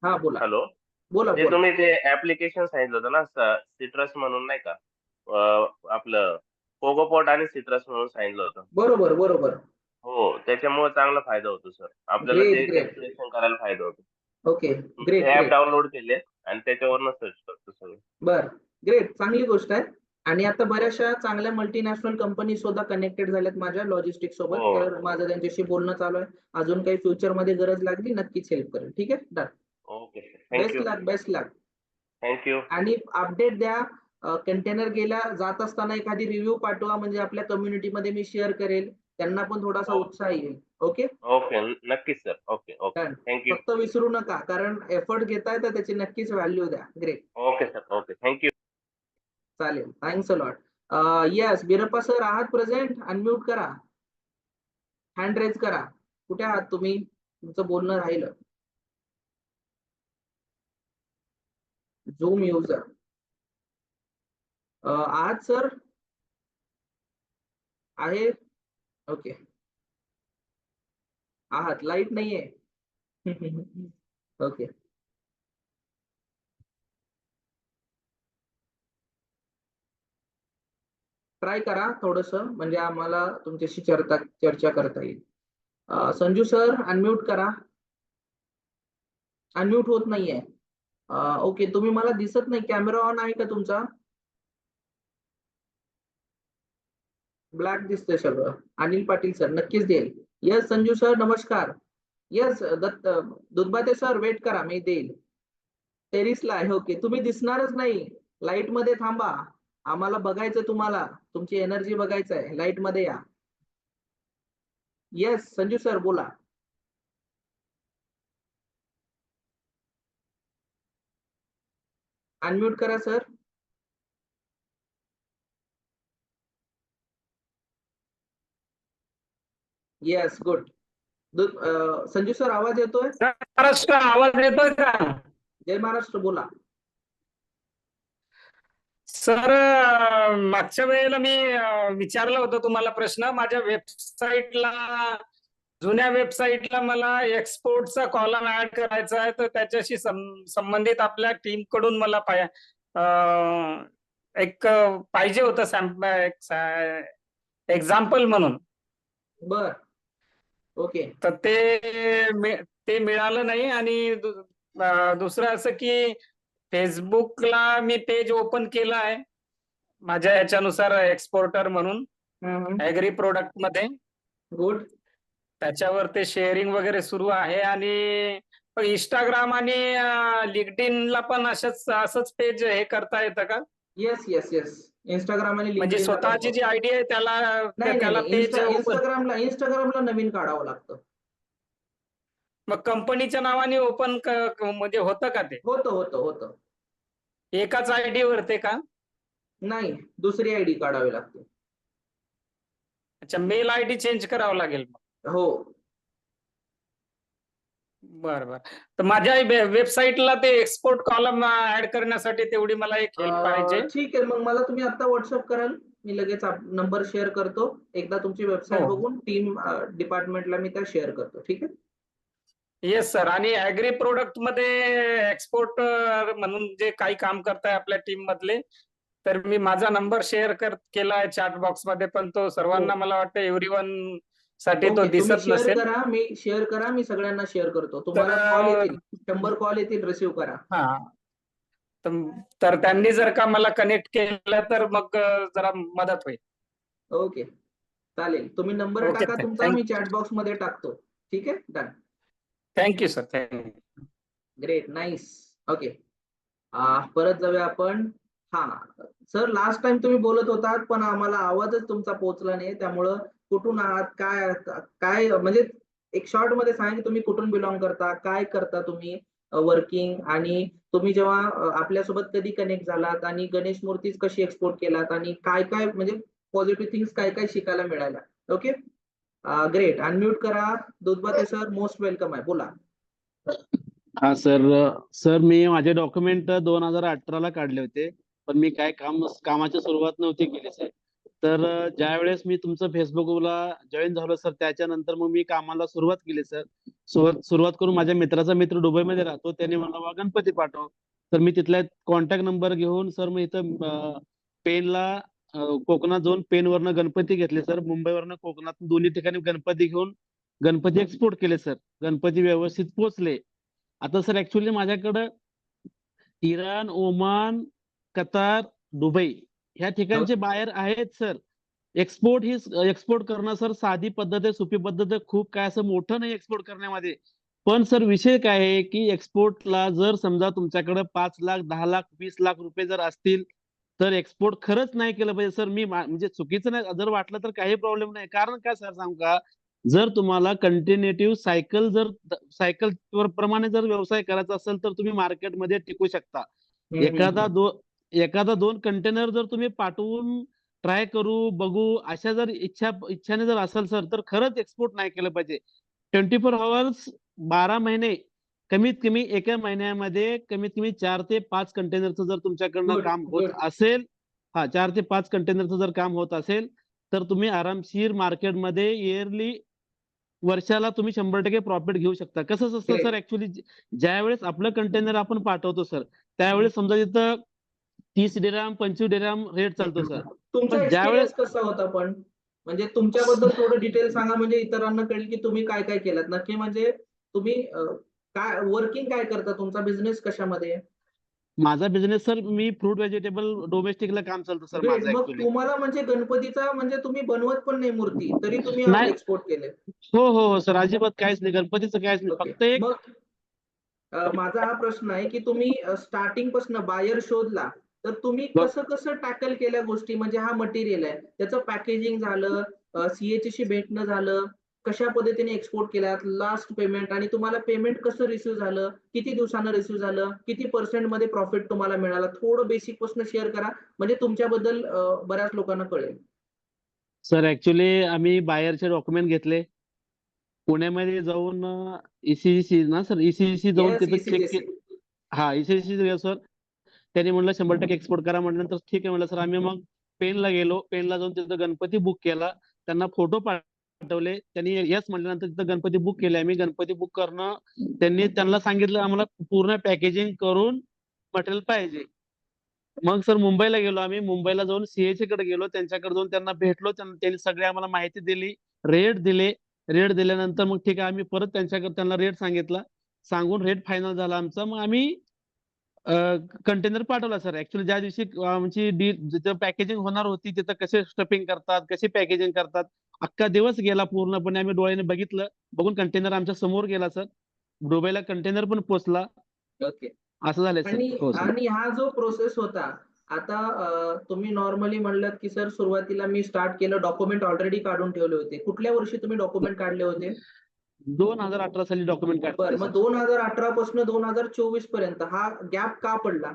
हा बोला हॅलो बोला ते बोला. तुम्ही ते ऍप्लिकेशन सांगितलं होतं ना सिट्रस म्हणून नाही का आपलं पोगोपॉट आणि सिट्रस म्हणून सांगितलं होतं. बरोबर बरोबर. हो त्याच्यामुळे चांगला फायदा होतो सर. आपल्याला ग्रेट ते ग्रेट. कॅल्क्युलेशन करायला फायदा होतो. ओके मी ग्रेट ते ऍप ग्रेट. डाउनलोड केले आणि त्याच्यावरनं सर्च करतो सगळं. बर ग्रेट, चांगली गोष्ट आहे. आणि आता बऱ्याचशा चांगल्या मल्टीनॅशनल कंपनी सुद्धा कनेक्टेड झाल्यात माझ्या लॉजिस्टिक्स सोबत, हो तर माझं त्यांच्याशी बोलणं चालू आहे. अजून काही फ्युचर मध्ये गरज लागली नक्कीच हेल्प करेल. ठीक आहे, done. Okay sir. Best thank you luck best luck. Thank you. आणि अपडेट द्या. कंटेनर गेला जात असताना एखादी रिव्ह्यू पाठवा, म्हणजे आपल्या कम्युनिटीमध्ये मी शेअर करेल, त्यांना पण थोडासा उत्साह येईल. ओके ओके नक्कीच sir. Okay okay done. Thank you. फक्त विसरू नका, कारण एफर्ट घेताय तर त्याची नक्कीच व्हॅल्यू द्या. Great, okay sir. Okay thank you. चालेल. Thanks a lot. Yes Birappa sir आहात प्रेझेंट? अनम्यूट करा, हँड रेज करा. कुठे आहात तुम्ही? तुमचं बोलणं राहिलं. झूम युजर आहात सर? आहे. ओके आहात. लाईट नाहीये. ओके ट्राय करा थोडस, म्हणजे आम्हाला तुमच्याशी चर्चा करता येईल. संजू सर अनम्यूट करा. अनम्यूट होत नाहीये. ओके तुम्ही मला दिसत नाही. कॅमेरा ऑन आहे का तुमचा? ब्लॅक दिसतंय सगळं. अनिल पाटील सर नक्कीच देईल. यस संजू सर नमस्कार. यस दत्त दुधबाते सर वेट करा, मी देईल. टेरिसला आहे. ओके तुम्ही दिसणारच नाही. लाईट मध्ये थांबा, आम्हाला बघायचं, तुम्हाला तुमची एनर्जी बघायचं आहे. लाईट मध्ये या. येस संजू सर बोला. अनम्यूट करा sir. Yes good. Sanju sir आवाज येतोय? महाराष्ट्र आवाज येतोय का? जय महाराष्ट्र बोला. सर मागच्या वेळेला मी विचारलं होतं तुम्हाला प्रश्न. माझ्या वेबसाईटला, जुन्या वेबसाईटला मला एक्सपोर्टचा कॉलम ऍड करायचा आहे, तर त्याच्याशी संबंधित आपल्या टीम कडून मला एक पाहिजे होतं एक्झाम्पल म्हणून. बर ओके. तर ते मिळालं नाही. आणि दुसरं असं की फेसबुकला मी पेज ओपन केलं आहे माझ्या याच्यानुसार, एक्सपोर्टर म्हणून ऍग्री प्रोडक्ट मध्ये. गुड. त्याच्यावर ते शेअरिंग वगैरे सुरू आहे. आणि इंस्टाग्राम आणि लिंक्डइनला पण असंच पेज हे करता येतं का? Yes yes yes. इंस्टाग्राम आणि म्हणजे लिंक्डइनला स्वतःची जी आयडी आहे नाही त्याला नाही पेज ओपन, इंस्टाग्रामला नवीन काढावं लागतं. मग कंपनीच्या नावाने ओपन म्हणजे होतं का ते? होतं होतं होतं. एकाच आयडी वर ते का? नाही दुसरी आयडी काढावी लागते. अच्छा, मेल आयडी चेंज करावं लागेल. हो बरं बरं. तर माझ्या वेबसाईटला ते एक्सपोर्ट कॉलम ऍड करण्यासाठी तेवढी मला एक हेल्प पाहिजे. ठीक आहे, मग मला तुम्ही आता व्हॉट्सअप कराल, मी लगेच नंबर शेअर करतो. एकदा तुमची वेबसाईट हो. बघून टीम डिपार्टमेंटला मी त्या शेअर करतो. ठीक आहे. Yes sir. आणि ऍग्री प्रोडक्ट मध्ये एक्सपोर्ट म्हणून जे काही काम करताय आपल्या टीम मधले, तर मी माझा नंबर शेअर केलाय चॅट बॉक्स मध्ये, पण तो सर्वांना मला वाटतं एव्हरीवन साठी तो ओके, तुम्ही दिसत शेअर नसेल. करा, मी शेअर करा, मी सगळ्यांना शेअर करतो. तुम्हाला कॉल येतील, 100 कॉल येतील, रिसीव्ह करा. हा, तर त्यांनी जर का मला कनेक्ट केलं तर मग जरा मदत होईल. ओके चालेल. तुम्ही नंबर ओके, टाका तुमचा, मी चॅट बॉक्स मध्ये टाकतो. ठीक आहे, done. Thank you sir. Thank you. Great nice. Okay परत जाऊया आपण. हा सर लास्ट टाइम तुम्ही बोलत होतात, पण आम्हाला आवाजच तुमचा पोहोचला नाही. त्यामुळं कुठून आहात, काय म्हणजे एक शॉर्ट मध्ये सांगा की तुम्ही कुठून बिलॉंग करता, काय करता तुम्ही वर्किंग, आणि तुम्ही जेव्हा आपल्यासोबत कधी कनेक्ट झालात, आणि गणेश मूर्तीज कशी एक्सपोर्ट केलात, आणि काय काय म्हणजे पॉझिटिव्ह थिंग्स काय काय शिकायला मिळाल्या. Okay great. अनम्यूट करा. दुधबाते सर मोस्ट वेलकम आहे, बोला. हा सर मी माझे डॉक्युमेंट 2018 ला काढले होते, पण मी काय कामाची सुरुवात नव्हती केली सर. तर ज्यावेळेस मी तुमचं फेसबुकला जॉईन झालो सर, त्याच्यानंतर मग मी कामाला सुरुवात केली सर. सुरुवात करून माझ्या मित्राचा मित्र दुबईमध्ये राहतो, त्याने मला बा गणपती पाठव. तर मी तिथला कॉन्टॅक्ट नंबर घेऊन सर मी इथं पेनला कोकणात जाऊन पेनवरनं गणपती घेतले सर. मुंबईवरनं कोकणात दोन्ही ठिकाणी गणपती घेऊन गणपती एक्सपोर्ट केले सर. गणपती व्यवस्थित पोहोचले. आता सर ऍक्च्युली माझ्याकडं इराण, ओमान, कतार, दुबई ह्या ठिकाणचे बायर आहेत सर. एक्सपोर्ट करणं सर साधी पद्धत आहे, सोपी पद्धत आहे. खूप काय असं मोठं नाही एक्सपोर्ट करण्यामध्ये. पण सर विषय काय आहे की एक्सपोर्टला जर समजा तुमच्याकडे 5 लाख, 10 लाख, 20 लाख रुपये जर असतील तर एक्सपोर्ट खरंच नाही केलं पाहिजे सर. मी म्हणजे चुकीचं नाही, जर वाटलं तर काही प्रॉब्लेम नाही. कारण काय सर सांगू का, जर तुम्हाला कंटिन्युटिव्ह सायकल प्रमाणे जर व्यवसाय करायचा असेल तर तुम्ही मार्केटमध्ये टिकू शकता. एखादा दोन कंटेनर जर तुम्ही पाठवून ट्राय करू बघू अशा जर इच्छाने जर असेल सर तर खरंच एक्सपोर्ट नाही केलं पाहिजे. 24 आवर्स 12 महिने कमीत कमी एका महिन्यामध्ये कमीत कमी 4 ते 5 कंटेनरचं जर तुमच्याकडनं काम होत असेल, 4 ते 5 कंटेनरचं जर काम होत असेल तर तुम्ही आरामशीर मार्केटमध्ये इयरली वर्षाला तुम्ही 100% प्रॉफिट घेऊ शकता. कसं असतं सर ऍक्च्युली ज्यावेळेस आपलं कंटेनर आपण पाठवतो सर त्यावेळेस समजा तिथं 30 दिरहम 25 दिरहम रेट चालतो सर. तुमचा पण ज्यावेळेस एक्सपिरियन्स कसा होता पण? म्हणजे तुमच्याबद्दल थोडं डिटेल सांगा, म्हणजे इतरांना कळेल की तुम्ही काय काय केलं नक्की. म्हणजे तुम्ही काय वर्किंग काय करता, तुमचा बिझनेस कशामध्ये आहे? माझा बिझनेस सर मी फ्रूट व्हेजिटेबल डोमेस्टिकला काम चालतं सर Great. माझं मग ऍक्च्युली. तुम्हाला म्हणजे गणपतीचा म्हणजे तुम्ही बनवत पण नाही मूर्ती, तरी तुम्ही नाही. एक्सपोर्ट केले. हो सर अजिबात काहीच नाही, गणपतीचं काहीच नाही. ओके. फक्त एक मग माझा हा प्रश्न आहे की तुम्ही स्टार्टिंग पासून बायर शोधला तर तुम्ही कसं कसं टॅकल केल्या गोष्टी, म्हणजे हा मटेरियल आहे त्याचं पॅकेजिंग झालं, सीएचसी भेटणं झालं, कशा पद्धतीने एक्सपोर्ट केला, लास्ट पेमेंट आणि तुम्हाला पेमेंट कसं रिसिव्ह झालं, किती दिवसानं रिसिव्ह झालं, किती % मध्ये प्रॉफिट तुम्हाला मिळाला, थोडं बेसिक पासून शेअर करा म्हणजे तुमच्याबद्दल बऱ्याच लोकांना कळेल. सर ऍक्च्युली आम्ही बायरचे डॉक्युमेंट घेतले. पुण्यामध्ये जाऊन ईसीजी ना सर, ईसीजी जाऊन Yes, तिथं चेक ECGC. ECG sir. त्यांनी म्हणलं 100% एक्सपोर्ट करा म्हटल्यानंतर ठीक आहे म्हणलं सर. आम्ही मग पेनला गेलो, पेनला जाऊन तिथं गणपती बुक केला. त्यांना फोटो पाठवले, त्यांनी यस म्हटल्यानंतर तिथं गणपती बुक केले. आम्ही गणपती बुक करणं त्यांना सांगितलं आम्हाला पूर्ण पॅकेजिंग करून मटेरियल पाहिजे. मग सर मुंबईला गेलो आम्ही. मुंबईला जाऊन सीएचसी कडे गेलो, त्यांच्याकडे जाऊन त्यांना भेटलो. त्यांनी सगळी आम्हाला माहिती दिली, रेट दिले. रेट दिल्यानंतर मग ठीक आहे आम्ही परत त्यांना रेट सांगितला. सांगून रेट फायनल झाला आमचा. मग आम्ही कंटेनर पाठवला सर. ऍक्च्युली ज्या दिवशी आमची जिथं पॅकेजिंग होणार होती तिथं कसे स्टफिंग करतात, कशी पॅकेजिंग करतात, अख्खा दिवस गेला पूर्णपणे. आम्ही डोळ्याने बघितलं, बघून कंटेनर आमच्या समोर गेला सर. दुबईला कंटेनर पण पोहोचला. ओके. असं झालंय सर. हो सर. आणि हा जो प्रोसेस होता आता तुम्ही नॉर्मली म्हणलात की सर सुरुवातीला मी स्टार्ट केलं, डॉक्युमेंट ऑलरेडी काढून ठेवले होते. कुठल्या वर्षी तुम्ही डॉक्युमेंट काढले होते? 2018 साली डॉक्युमेंट काढले बरं, मग सर. 2018 पासून 2024 पर्यंत हा गॅप का पडला?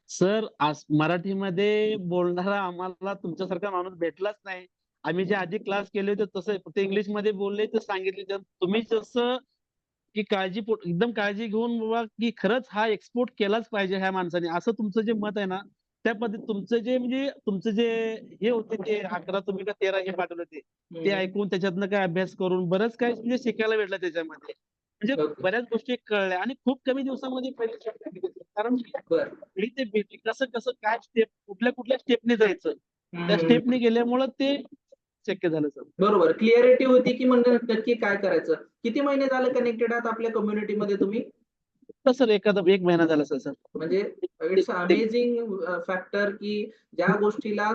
सर मराठीमध्ये बोलणारा आम्हाला तुमच्यासारखा माणूस भेटलाच नाही. आम्ही जे आधी क्लास केले होते तसं फक्त इंग्लिश मध्ये बोलले तर सांगितले. तर तुम्ही जसं की एकदम काळजी घेऊन बाबा की खरंच हा एक्सपोर्ट केलाच पाहिजे ह्या माणसाने, असं तुमचं जे मत आहे ना त्या पद्धती तुमचं जे हे होते ते 11 तुम्ही का 13 हे पाठवले ते ऐकून त्याच्यातनं काय अभ्यास करून बरंच काय म्हणजे शिकायला भेटलं त्याच्यामध्ये. म्हणजे बऱ्याच गोष्टी कळल्या आणि खूप कमी दिवसामध्ये कारण ते भेटली कसं काय स्टेप कुठल्या स्टेपने जायचं त्या स्टेपने गेल्यामुळं ते शक्य झालं सर. बरोबर, क्लिअरिटी होती की म्हणजे नक्की काय करायचं. किती महिने झाले कनेक्टेड आहात आपल्या कम्युनिटीमध्ये तुम्ही? सर 1 महिना झाला सर. म्हणजे इट्स अमेझिंग फॅक्टर की ज्या गोष्टीला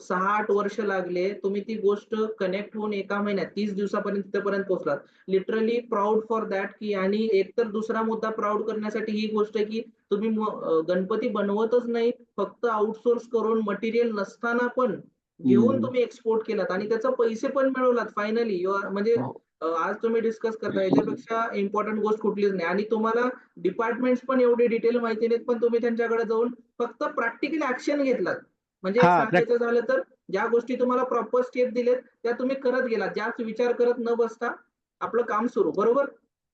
6-8 वर्ष लागले तुम्ही ती गोष्ट कनेक्ट होऊन एका महिन्यात 30 दिवसापर्यंत तिथपर्यंत पोहोचलात. Literally proud for that. की आणि एकतर दुसरा मुद्दा प्राऊड करण्यासाठी ही गोष्ट आहे की तुम्ही गणपती बनवतच नाही, फक्त आउटसोर्स करून मटेरियल नसताना पण घेऊन तुम्ही एक्सपोर्ट केलात आणि त्याचे पैसे पण मिळवलात फायनली. म्हणजे आज तुम्ही डिस्कस करता याच्यापेक्षा इम्पॉर्टंट गोष्ट कुठलीच नाही. आणि तुम्हाला डिपार्टमेंट्स पण एवढे डिटेल माहिती नाहीत, पण तुम्ही त्यांच्याकडे जाऊन फक्त प्रॅक्टिकल ऍक्शन घेतलात. म्हणजे एक सांगायचं झालं तर ज्या गोष्टी तुम्हाला प्रॉपर स्टेप दिलेत त्या तुम्ही करत गेलात, जास्त विचार करत न बसता आपलं काम सुरू.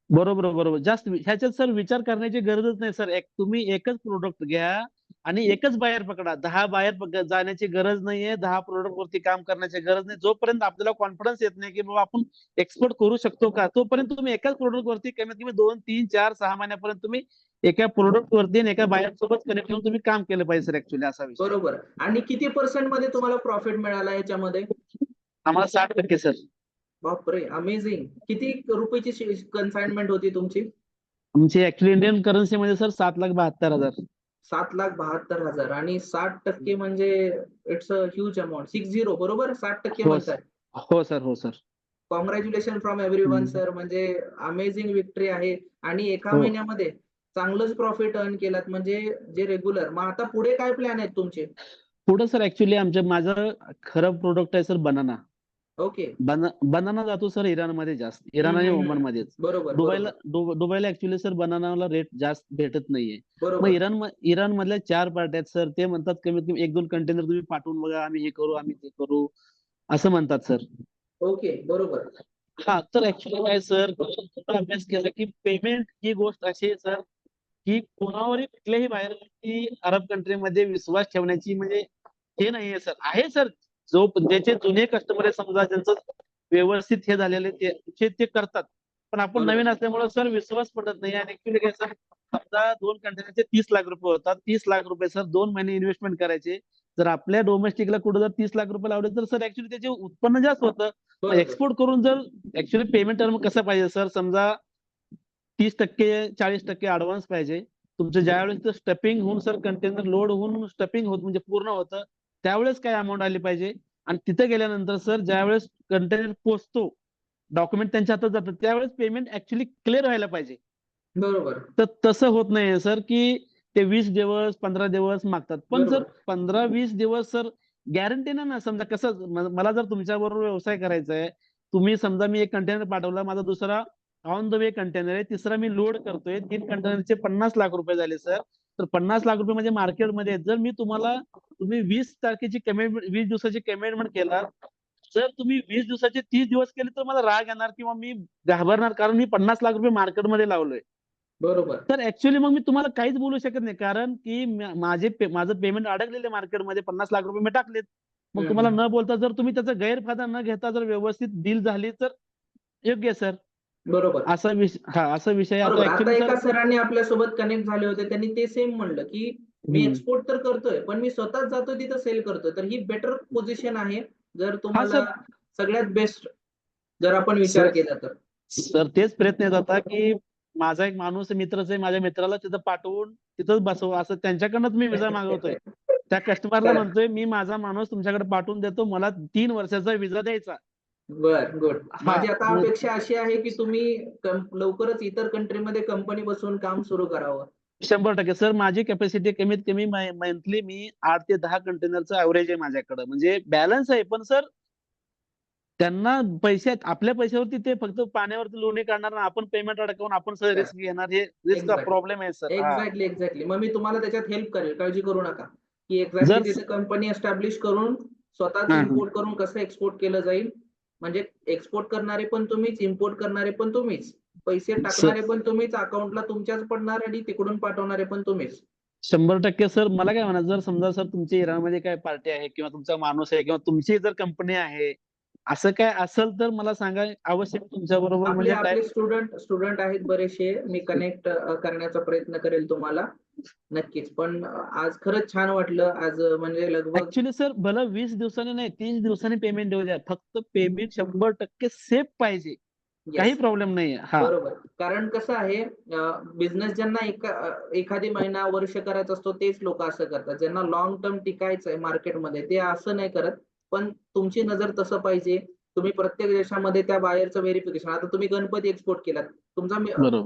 बरोबर. जास्त ह्याच्यात सर विचार करण्याची गरजच नाही सर. तुम्ही एकच प्रोडक्ट घ्या, आणि एकच बायर पकडा. 10 बायर जाण्याची गरज नाहीये, 10 प्रोडक्ट वरती काम करण्याची गरज नाही. जोपर्यंत आपल्याला कॉन्फिडन्स येत नाही की बाबा आपण एक्सपोर्ट करू शकतो का, तोपर्यंत तुम्ही एकाच प्रोडक्ट वरती कमीत कमी 2, 3, 4, 6 महिन्यापर्यंत तुम्ही एका प्रोडक्ट वरती आणि एका बायर सोबत कनेक्ट होऊन तुम्ही काम केलं पाहिजे सर. ऍक्च्युली असा विषय. बरोबर. आणि किती % मध्ये तुम्हाला प्रॉफिट मिळाला याच्यामध्ये? आम्हाला 60% सर. बापरे, अमेझिंग. किती रुपयाची कन्साइनमेंट होती तुमची? आमची ऍक्च्युली इंडियन करन्सीमध्ये सर 7,72,000. 7,72,000 आणि 60% म्हणजे इट्स अ ह्यूज अमाऊंट. 60 बरोबर? 60% हो म्हणताय. हो सर. हो sir. Congratulation from everyone sir. म्हणजे अमेझिंग विक्ट्री आहे आणि एका हो. महिन्यामध्ये चांगलंच प्रॉफिट अर्न केलात म्हणजे जे रेग्युलर. मग आता पुढे काय प्लॅन आहेत तुमचे? पुढे सर ऍक्च्युली माझं खरं प्रोडक्ट आहे सर बनाना. ओके. बनाना जातो सर इराणमध्ये जास्त. इराण आणि ओमान मध्येच. बरोबर दुबईला ऍक्च्युली सर बनानाला रेट जास्त भेटत नाहीये. मग बरोबर इराण मधल्या 4 पार्ट्या आहेत सर. ते म्हणतात कमीत कमी 1-2 कंटेनर तुम्ही पाठवून बघा, आम्ही हे करू, आम्ही ते करू, असं म्हणतात सर. ओके. बरोबर. हा तर ऍक्च्युली काय सर, अभ्यास केला की पेमेंट ही गोष्ट अशी आहे सर की कोणावरही कुठल्याही बाहेरची अरब कंट्रीमध्ये विश्वास ठेवण्याची म्हणजे हे नाहीये सर. आहे सर, ज्याचे जुने कस्टमर आहे समजा, ज्यांचं व्यवस्थित हे झालेले ते करतात. पण आपण नवीन असल्यामुळे सर विश्वास पडत नाही. आणि ऍक्च्युली काय सर, समजा 2 कंटेनरचे 30 लाख रुपये होतात. 30 लाख रुपये सर 2 महिने इन्व्हेस्टमेंट करायचे. जर आपल्या डोमेस्टिकला कुठे जर 30 लाख रुपये लावले तर सर ऍक्च्युली त्याचे उत्पन्न जास्त होतं. बरोबर. एक्सपोर्ट करून जर ऍक्च्युली पेमेंट टर्म कसं पाहिजे सर, समजा 30% 40% ऍडव्हान्स पाहिजे. तुमचं ज्यावेळेस स्टफिंग होऊन सर कंटेनर लोड होऊन स्टफिंग होत म्हणजे पूर्ण होतं, त्यावेळेस काय अमाऊंट आली पाहिजे. आणि तिथे गेल्यानंतर सर ज्यावेळेस कंटेनर पोहोचतो, डॉक्युमेंट त्यांच्या हातात जातं, त्यावेळेस पेमेंट ऍक्च्युली क्लिअर व्हायला पाहिजे. बरोबर. तर तसं होत नाहीये सर की ते 20 दिवस 15 दिवस मागतात. पण जर 15-20 दिवस सर गॅरंटी नाही ना. समजा कसं मला जर तुमच्याबरोबर व्यवसाय करायचा आहे, तुम्ही समजा मी एक कंटेनर पाठवला, माझा दुसरा ऑन द वे कंटेनर आहे, तिसरा मी लोड करतोय, 3 कंटेनरचे 50 लाख रुपये झाले सर. तर 50 लाख रुपये म्हणजे मार्केटमध्ये जर मी तुम्ही 20 तारखेची कमिटमेंट, 20 दिवसाची कमिटमेंट केला, जर तुम्ही 20 दिवसाचे 30 दिवस केले तर मला राग येणार किंवा मी घाबरणार, कारण मी 50 लाख रुपये मार्केटमध्ये लावलोय. बरोबर. तर ऍक्च्युली मग मी तुम्हाला काहीच बोलू शकत नाही, कारण की माझं पेमेंट अडकलेलं मार्केटमध्ये 50 लाख रुपये मी टाकलेत. मग तुम्हाला न बोलता जर तुम्ही त्याचा गैरफायदा न घेता जर व्यवस्थित डील झाली तर योग्य आहे सर. बरोबर. असा विषय आता बरोबर. आता ऍक्च्युली एका सर. सरांनी आपल्यासोबत कनेक्ट झाले होते, त्यांनी ते सेम म्हणलं की मी एक्सपोर्ट तर करतोय, पण मी स्वतःच जातोय तिथं सेल करतोय. तर ही बेटर पोझिशन आहे जर तुम्हाला सगळ्यात बेस्ट जर आपण विचार केला तर. सर तेच प्रयत्न येत होता की माझा एक माणूस मित्रच आहे, माझ्या मित्राला तिथं पाठवून तिथंच बसव, असं त्यांच्याकडनंच मी विजा मागवतोय. त्या कस्टमरला म्हणतोय मी माझा माणूस तुमच्याकडे पाठवून देतो, मला 3 वर्षाचा विजा द्यायचा. बर, गुड. माझी आता अपेक्षा अशी आहे की तुम्ही लवकरच इतर कंट्रीमध्ये कंपनी बसवून काम सुरू करावं. 100% सर. माझी कॅपॅसिटी कमीत कमी मंथली मी 8 ते 10 कंटेनरचं ऍव्हरेज आहे माझ्याकडे. म्हणजे बॅलन्स आहे, पण सर त्यांना पैसे आहेत, आपल्या पैशावरती ते फक्त पाण्यावरती लोणी काढणार, आपण पेमेंट अडकवून आपण सर रिस्क घेणार, हे रिस्कचा प्रॉब्लेम आहे सर. एक्झॅक्टली. मग मी तुम्हाला त्याच्यात हेल्प करेल, काळजी करू नका. की एक्झॅक्टली तिथे कंपनी एस्टॅब्लिश करून स्वतःच इम्पोर्ट करून कसं एक्सपोर्ट केलं जाईल. म्हणजे एक्सपोर्ट करणारे पण तुम्हीच, इम्पोर्ट करणारे पण तुम्हीच, पैसे टाकणारे पण तुम्हीच, अकाउंटला तुमच्याच पडणार आणि तिकडून पाठवणारे पण तुम्हीच. 100% सर. मला काय म्हणायचं, जर समजा सर तुमची इराणमध्ये काय पार्टी आहे किंवा तुमचा माणूस आहे किंवा तुमची जर कंपनी आहे, असं काय असेल तर मला सांगा, अवश्य तुमच्या बरोबर म्हणजे आपले स्टुडंट आहेत बरेचसे, मी कनेक्ट करण्याचा प्रयत्न करेल तुम्हाला नक्कीच. पण आज खरंच छान वाटलं. आज म्हणजे लगभग ऍक्च्युली सर भलं 20 दिवसांनी नाही, 30 दिवसांनी पेमेंट देऊ द्या, फक्त पेमेंट 100% सेफ पाहिजे, काही प्रॉब्लेम नाहीये. बरोबर. कारण कसं आहे, बिझनेस ज्यांना एखादी महिना वर्ष करायचा असतो तेच लोक असं करतात. ज्यांना लॉंग टर्म टिकायचंय मार्केटमध्ये ते असं नाही करत. पण तुमची नजर तसं पाहिजे. तुम्ही प्रत्येक देशामध्ये त्या बायरचं व्हेरिफिकेशन, आता तुम्ही गणपती एक्सपोर्ट केलात, तुमचा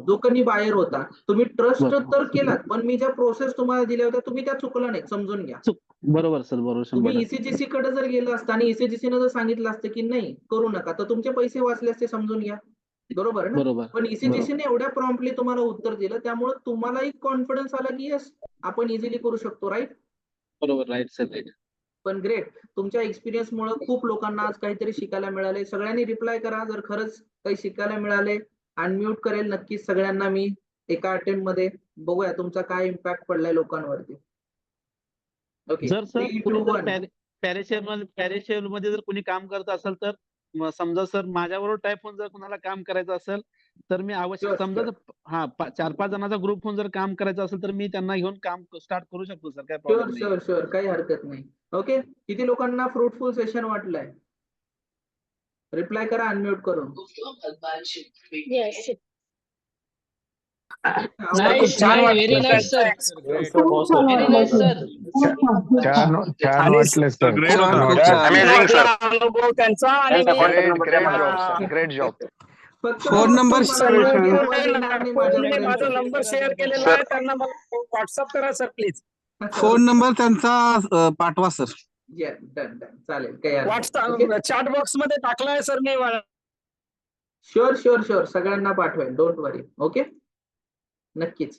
जो कोणी बायर होता, तुम्ही ट्रस्ट तर केलात, पण मी ज्या प्रोसेस तुम्हाला दिल्या होत्या तुम्ही त्या चुकला नाही, समजून घ्या. बरोबर सर, बरोबर. तुम्ही ईसीजीसी कडे जर गेलं असतं आणि ईसीजीसीने जर सांगितलं असतं की नाही करू नका, तर तुमचे पैसे वाचले असते, समजून घ्या. बरोबर ना? पण ईसीजीसीने एवढ्या प्रॉम्प्टली तुम्हाला उत्तर दिलं, त्यामुळे तुम्हालाही कॉन्फिडन्स आला की येस आपण इझिली करू शकतो. राईट? बरोबर. Right sir, right. पण ग्रेट. तुमच्या एक्सपिरियन्समुळे खूप लोकांना आज काहीतरी शिकायला मिळाले. सगळ्यांनी रिप्लाय करा जर खरंच काही शिकायला मिळाले. अनम्यूट करेल नक्कीच सगळ्यांना मी एका अटेम्प्ट मध्ये. बघूया तुमचा काय इम्पॅक्ट पडलाय लोकांवरती. ओके जर सर 3, कुणी 2, जर 1. पॅरेशेअर मध्ये जर कोणी काम करत असेल तर समजा सर माझ्याबरोबर टाईप होऊन जर कुणाला काम करायचं असेल तर मी आवश्यक Sure, समजा sure. हा 4-5 जणांचा ग्रुप होऊन जर काम करायचं असेल तर मी त्यांना घेऊन काम स्टार्ट करू शकतो सर, काय शुअर प्रॉब्लेम नाही. शुअर शुअर काही हरकत नाही. ओके किती लोकांना फ्रुटफुल सेशन वाटलंय? रिप्लाय करा अनम्यूट करून. येस. खूप छान वाटलं त्यांचा खूप छान वाटलं सर. छान छान आणि वाटलं सर. ग्रेट छान होता. वाटलं. वाटला अनुभव त्यांचा आणि ग्रेट जॉब. फक्त फोन नंबर मला माहिती आवाज येणार नाही नागपूरने माझा माझ्यापर्यंत. नंबर शेअर केलेला आहे, त्यांना मला व्हॉट्सअप करा सर प्लीज. फोन नंबर त्यांचा पाठवा सर. डन डन चालेल काही हरकत व्हॉट्सअप चॅट बॉक्स मध्ये टाकलाय सर मी. शुअर शुअर शुअर सगळ्यांना पाठवेल, डोंट वरी. ओके नक्कीच.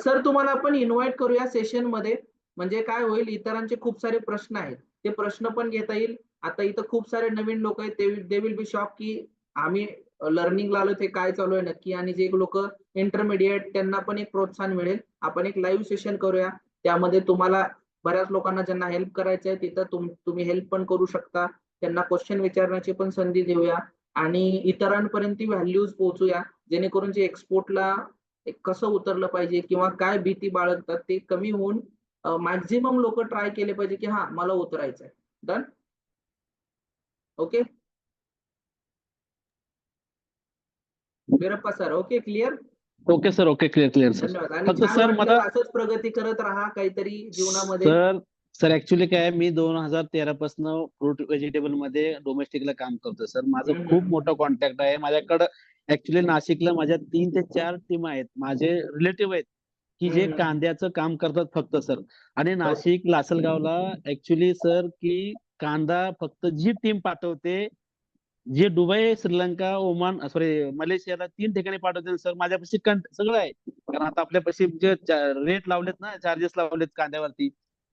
सर तुम्हाला आपण इन्व्हाइट करूया सेशन मध्ये. म्हणजे काय होईल, इतरांचे खूप सारे प्रश्न आहेत ते प्रश्न पण घेता येईल. आता इथं खूप सारे नवीन लोक आहेत, दे विल बी शॉक की आम्ही लर्निंगला आलो ते काय चालू आहे नक्की. आणि जे लोक इंटरमिडिएट त्यांना पण एक प्रोत्साहन मिळेल. आपण एक लाईव्ह सेशन करूया, त्यामध्ये तुम्हाला बऱ्याच लोकांना ज्यांना हेल्प करायचं आहे तिथं तुम्ही हेल्प पण करू शकता. त्यांना क्वेश्चन विचारण्याची पण संधी देऊया आणि इतरांपर्यंत व्हॅल्यूज पोहोचूया, जेणेकरून जे एक्सपोर्टला कसं उतरलं पाहिजे किंवा काय भीती बाळगतात ते कमी होऊन मॅक्झिमम लोक ट्राय केले पाहिजे की हा मला उतरायचं आहे. Done. Okay Veerappa sir. Okay clear. Okay sir, okay clear sir. धन्यवाद. आणि फक्त छान सर वाटलं, मला असंच प्रगती करत राहा काहीतरी जीवनामध्ये. सर ऍक्च्युली काय मी 2013 पासून फ्रूट व्हेजिटेबल मध्ये डोमेस्टिकला काम करतो सर. माझं खूप मोठं कॉन्टॅक्ट आहे. माझ्याकडं ऍक्च्युली नाशिकला माझ्या 3 ते 4 टीम आहेत, माझे रिलेटिव्ह आहेत की जे कांद्याचं काम करतात फक्त सर. आणि नाशिक लासलगावला ऍक्च्युली सर की कांदा फक्त जी टीम पाठवते, जे दुबई, श्रीलंका, ओमान सॉरी मलेशियाला 3 ठिकाणी पाठवते सर. माझ्यापाशी सगळं आहे, कारण आता आपल्यापाशी जे रेट लावलेत ना, चार्जेस लावलेत कांद्यावरती,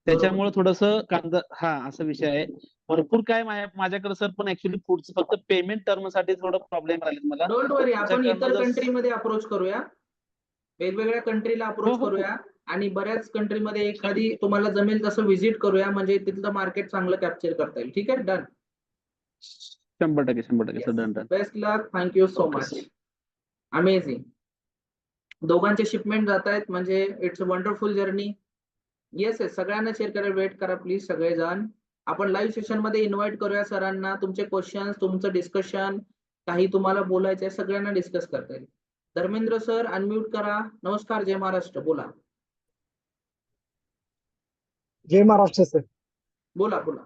त्याच्यामुळे थोडस कांदा हा असा विषय आहे. भरपूर काय माझ्याकडे सर, पण ऍक्च्युली पुढचं फक्त पेमेंट टर्म साठी थोडं प्रॉब्लेम राहिले मला. डोंट वरी, आपण तुमच्याकडनं इतर जर- कंट्रीमध्ये अप्रोच करूया, वेगवेगळ्या कंट्रीला अप्रोच हो. करूया आणि बऱ्याच कंट्रीमध्ये एखादी तुम्हाला जमेल तसं व्हिजिट करूया, म्हणजे तिथलं मार्केट चांगलं कॅप्चर करता येईल. ठीक आहे. Done. 100% sir. Done. Best luck. Thank you so Okay, much. Amazing. दोघांचे शिपमेंट जात आहेत म्हणजे it's a wonderful journey. Yes yes सगळ्यांना शेअर करा, वेट करा प्लीज सगळेजण. आपण लाईव्ह सेशन मध्ये इन्व्हाइट करूया सरांना. तुमचे क्वेश्चन्स, तुमचं डिस्कशन, काही तुम्हाला बोलायचं आहे सगळ्यांना डिस्कस करता येईल. धर्मेंद्र सर अनम्यूट करा. नमस्कार, जय महाराष्ट्र. बोला जय महाराष्ट्र सर. बोला बोला.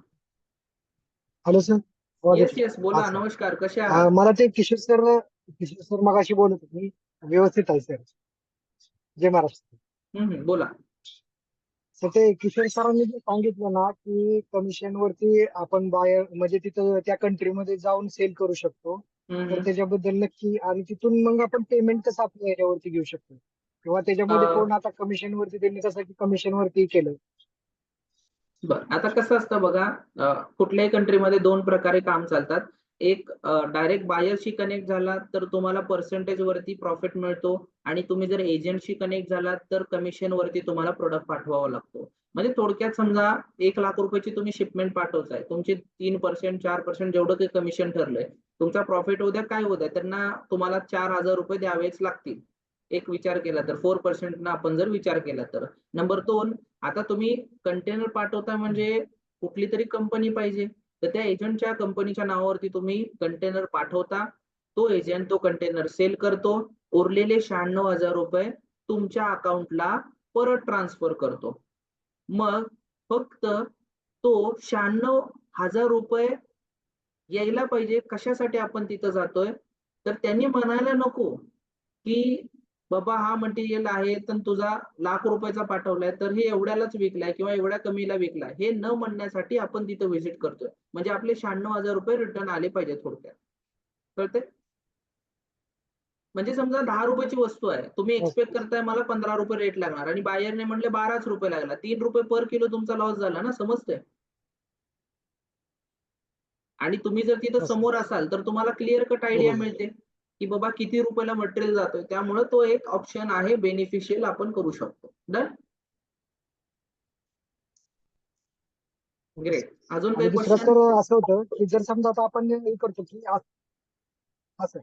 Hello sir. येस येस बोला. नमस्कार, कसे आहात? मला ते किशोर सर मगाशी बोलत होते, व्यवस्थित आहे सर. जय महाराष्ट्र. बोला. सर ते किशोर सरांनी जे सांगितलं ना की कमिशन वरती आपण बायर म्हणजे तिथं त्या कंट्रीमध्ये जाऊन सेल करू शकतो, तर त्याच्याबद्दल नक्की. आणि तिथून मग आपण पेमेंट कसं आपल्या याच्यावरती घेऊ शकतो, किंवा त्याच्यामध्ये कोण आता कमिशन वरती त्यांनी कसं की कमिशन वरती केलं. बरं, आता कसं असतं बघा, कुठल्याही कंट्रीमध्ये 2 प्रकारे काम चालतात. एक डायरेक्ट बायरशी कनेक्ट झाला तर तुम्हाला पर्सेंटेज वरती प्रॉफिट मिळतो, आणि तुम्ही जर एजंटशी कनेक्ट झालात तर कमिशन वरती तुम्हाला प्रोडक्ट पाठवावा लागतो. म्हणजे थोडक्यात समजा 1 लाख रुपयाची तुम्ही शिपमेंट पाठवताय, तुमची 3% 4% जेवढं काही कमिशन ठरलंय, तुमचा प्रॉफिट उद्या काय होद्या त्यांना तुम्हाला 4,000 रुपये द्यावेच लागतील. एक विचार केला तर 4% ना आपण जर विचार केला तर. नंबर 2, आता तुम्ही कंटेनर पाठवता म्हणजे कुठली तरी कंपनी पाहिजे, तर त्या एजंटच्या कंपनीच्या नावावरती तुम्ही कंटेनर पाठवता. तो एजंट तो कंटेनर सेल करतो, उरलेले 96,000 रुपये तुमच्या अकाउंटला परत ट्रान्सफर करतो. मग फक्त तो 96,000 रुपये यायला पाहिजे. कशासाठी आपण तिथं जातोय, तर त्यांनी म्हणायला नको की बाबा हा मटेरियल आहे तर तुझा लाख रुपयाचा पाठवलाय तर हे एवढ्यालाच विकलाय किंवा एवढ्या कमीला विकलाय, हे न म्हणण्यासाठी आपण तिथं व्हिजिट करतोय. म्हणजे आपले 96,000 रुपये रिटर्न आले पाहिजे थोडक्यात. कळते? म्हणजे समजा 10 रुपयाची वस्तू आहे, तुम्ही एक्सपेक्ट करताय मला 15 रुपये रेट लागणार आणि बायरने म्हटले 12च रुपये लागला, 3 रुपये पर किलो तुमचा लॉस झाला ना. समजतंय? आणि तुम्ही जर तिथं समोर असाल तर तुम्हाला क्लिअर कट आयडिया मिळते की बाबा किती रुपयाला मटेरियल जातोय. त्यामुळे तो एक ऑप्शन आहे, बेनिफिशियल आपण करू शकतो. डन. ग्रेट. अजून आणि काही दुसरं क्वेश्चन? सर असं होतं की जर समजा आता आपण हे करतो की असं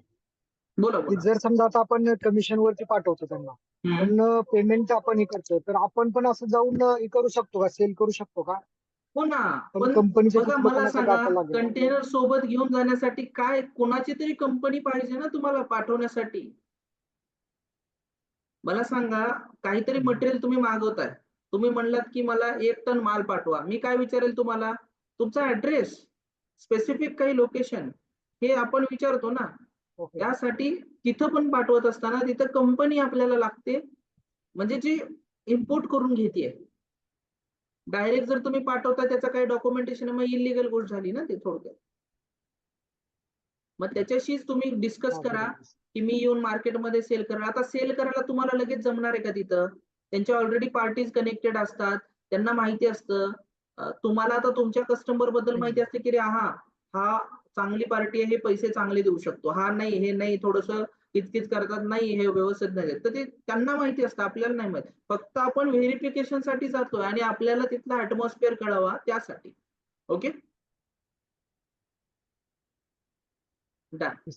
बोला की बोला. जर समजा आता आपण कमिशन वरती पाठवतो त्यांना, पण पेमेंट आपण हे करतो, तर आपण पण असं जाऊन हे करू शकतो का, सेल करू शकतो का? हो ना, पण पण कंपनीच्या बघा तिथे मला लोकांना सांगा, डाटा लागेल. कंटेनर सोबत घेऊन जाण्यासाठी काय कोणाची तरी कंपनी पाहिजे ना तुम्हाला पाठवण्यासाठी. मला सांगा, काहीतरी मटेरियल तुम्ही मागवताय, तुम्ही म्हणलात की मला 1 टन माल पाठवा. मी काय विचारेल तुम्हाला, तुमचा ऍड्रेस, स्पेसिफिक काही लोकेशन हे आपण विचारतो ना. ओके. त्यासाठी तिथं पण पाठवत असताना तिथं कंपनी आपल्याला लागते, म्हणजे जी इम्पोर्ट करून घेतेय. डायरेक्ट जर तुम्ही पाठवता त्याचं काही डॉक्युमेंटेशन, मग इलिगल गोष्ट झाली ना ते थोडक्यात. मग त्याच्याशीच तुम्ही डिस्कस करा की मी येऊन मार्केटमध्ये सेल करणार. आता सेल करायला तुम्हाला लगेच जमणार आहे का तिथं? त्यांच्या ऑलरेडी पार्टीज कनेक्टेड असतात, त्यांना माहिती असतं. तुम्हाला आता तुमच्या कस्टमर बद्दल माहिती असते की हा चांगली पार्टी आहे, हे पैसे चांगले देऊ शकतो, हा नाही, हे नाही, थोडंसं किचकिच करतात, नाही हे व्यवस्थित नाही. तर ते त्यांना माहिती असतं, आपल्याला नाही माहिती. फक्त आपण व्हेरिफिकेशन साठी जातोय आणि आपल्याला तिथला ऍटमॉस्फिअर कळावा त्यासाठी. Okay, done.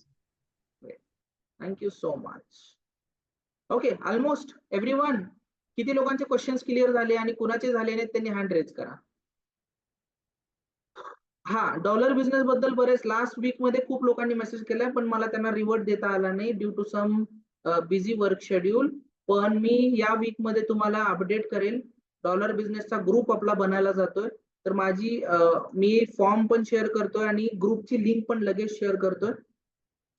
Thank you so much. Okay, almost everyone. किती लोकांचे क्वेश्चन्स क्लिअर झाले आणि कुणाचे झाले नाहीत त्यांनी हँड रेज करा. हा, डॉलर बिझनेस बद्दल बरेच लास्ट वीक मध्ये खूप लोकांनी मेसेज केलाय, पण मला त्यांना रिवर्ट देता आला नाही due to some busy work schedule. पण मी या वीक मध्ये तुम्हाला अपडेट करेल. डॉलर बिझनेसचा ग्रुप आपला बनायला जातोय, तर मी फॉर्म पण शेअर करतोय आणि ग्रुपची लिंक पण लगेच शेअर करतोय.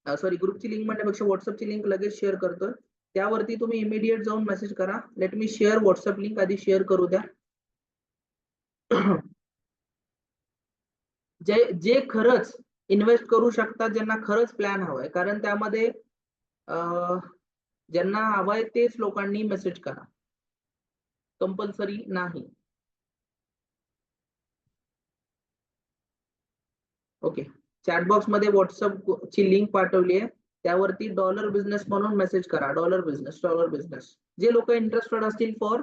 सॉरी, ग्रुपची लिंक म्हणण्यापेक्षा व्हॉट्सअपची लिंक लगेच शेअर करतोय. त्यावरती तुम्ही इमिडिएट जाऊन मेसेज करा. Let me share WhatsApp link, आधी शेअर करू द्या. जे खरंच इन्व्हेस्ट करू शकतात, ज्यांना खरंच प्लॅन हवाय, कारण त्यामध्ये ज्यांना हवाय तेच लोकांनी मेसेज करा, कंपल्सरी नाही. ओके, चॅटबॉक्स मध्ये व्हॉट्सअप ची लिंक पाठवली आहे, त्यावरती डॉलर बिझनेस म्हणून मेसेज करा. Dollar business. जे लोक इंटरेस्टेड असतील फॉर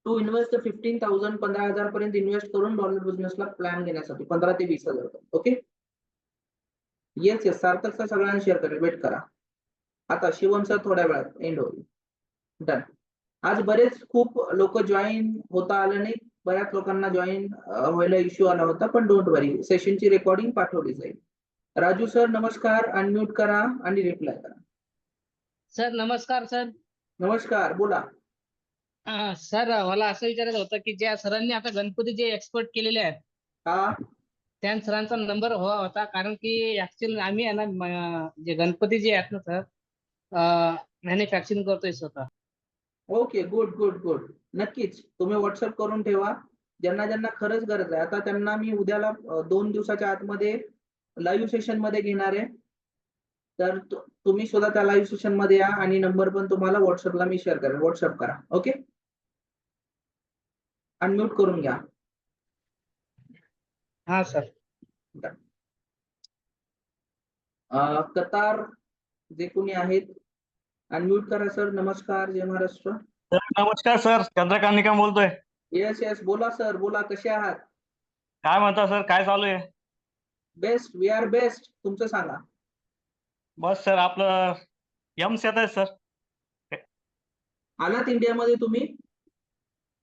टू इन्व्हेस्ट 15,000 15,000 पर्यंत इन्व्हेस्ट करून डॉलर बिझनेसला प्लॅन घेण्यासाठी 15 ते 20,000. ओके, येस सार्थक सर सगळ्यांना शेअर करेल. वेट करा, आता शिवम सर थोड्या वेळात एंड होईल. डन. आज बरेच खूप लोक जॉईन होता आले नाही, बऱ्याच लोकांना जॉईन व्हायला इश्यू आला होता, पण डोंट वरी, सेशनची रेकॉर्डिंग पाठवली जाईल. राजू सर नमस्कार, अनम्यूट करा आणि रिप्लाय करा. सर नमस्कार. सर नमस्कार, बोला. सर मला असं विचारायचं होतं की ज्या सरांनी आता गणपतीचे एक्सपोर्ट केलेले आहेत, त्या सरांचा नंबर हवा होता, कारण की ऍक्च्युअली आम्ही आहे ना जे गणपती जे आहेत ना सर, मॅन्युफॅक्चरिंग करतोय स्वतः. Okay, good. नक्कीच तुम्ही व्हॉट्सअप करून ठेवा. ज्यांना खरंच गरज आहे, आता त्यांना मी उद्याला 2 दिवसाच्या आतमध्ये लाईव्ह सेशन मध्ये घेणार आहे, तर तुम्ही सुद्धा त्या लाईव्ह सेशन मध्ये या आणि नंबर पण तुम्हाला व्हॉट्सअपला मी शेअर करेन. व्हॉट्सअप करा. ओके, अनम्यूट करून घ्या. हा सर. कतार जे कोणी आहेत अनम्यूट करा. सर नमस्कार, जय महाराष्ट्र. नमस्कार सर, चंद्रकांत निकम बोलतोय. येस बोला सर, बोला. कसे आहात? काय म्हणता सर, काय चालू आहे? Best, we are best. तुमचं सांगा. बस सर, आपलं यम्स येत आहे सर. आलात इंडियामध्ये तुम्ही?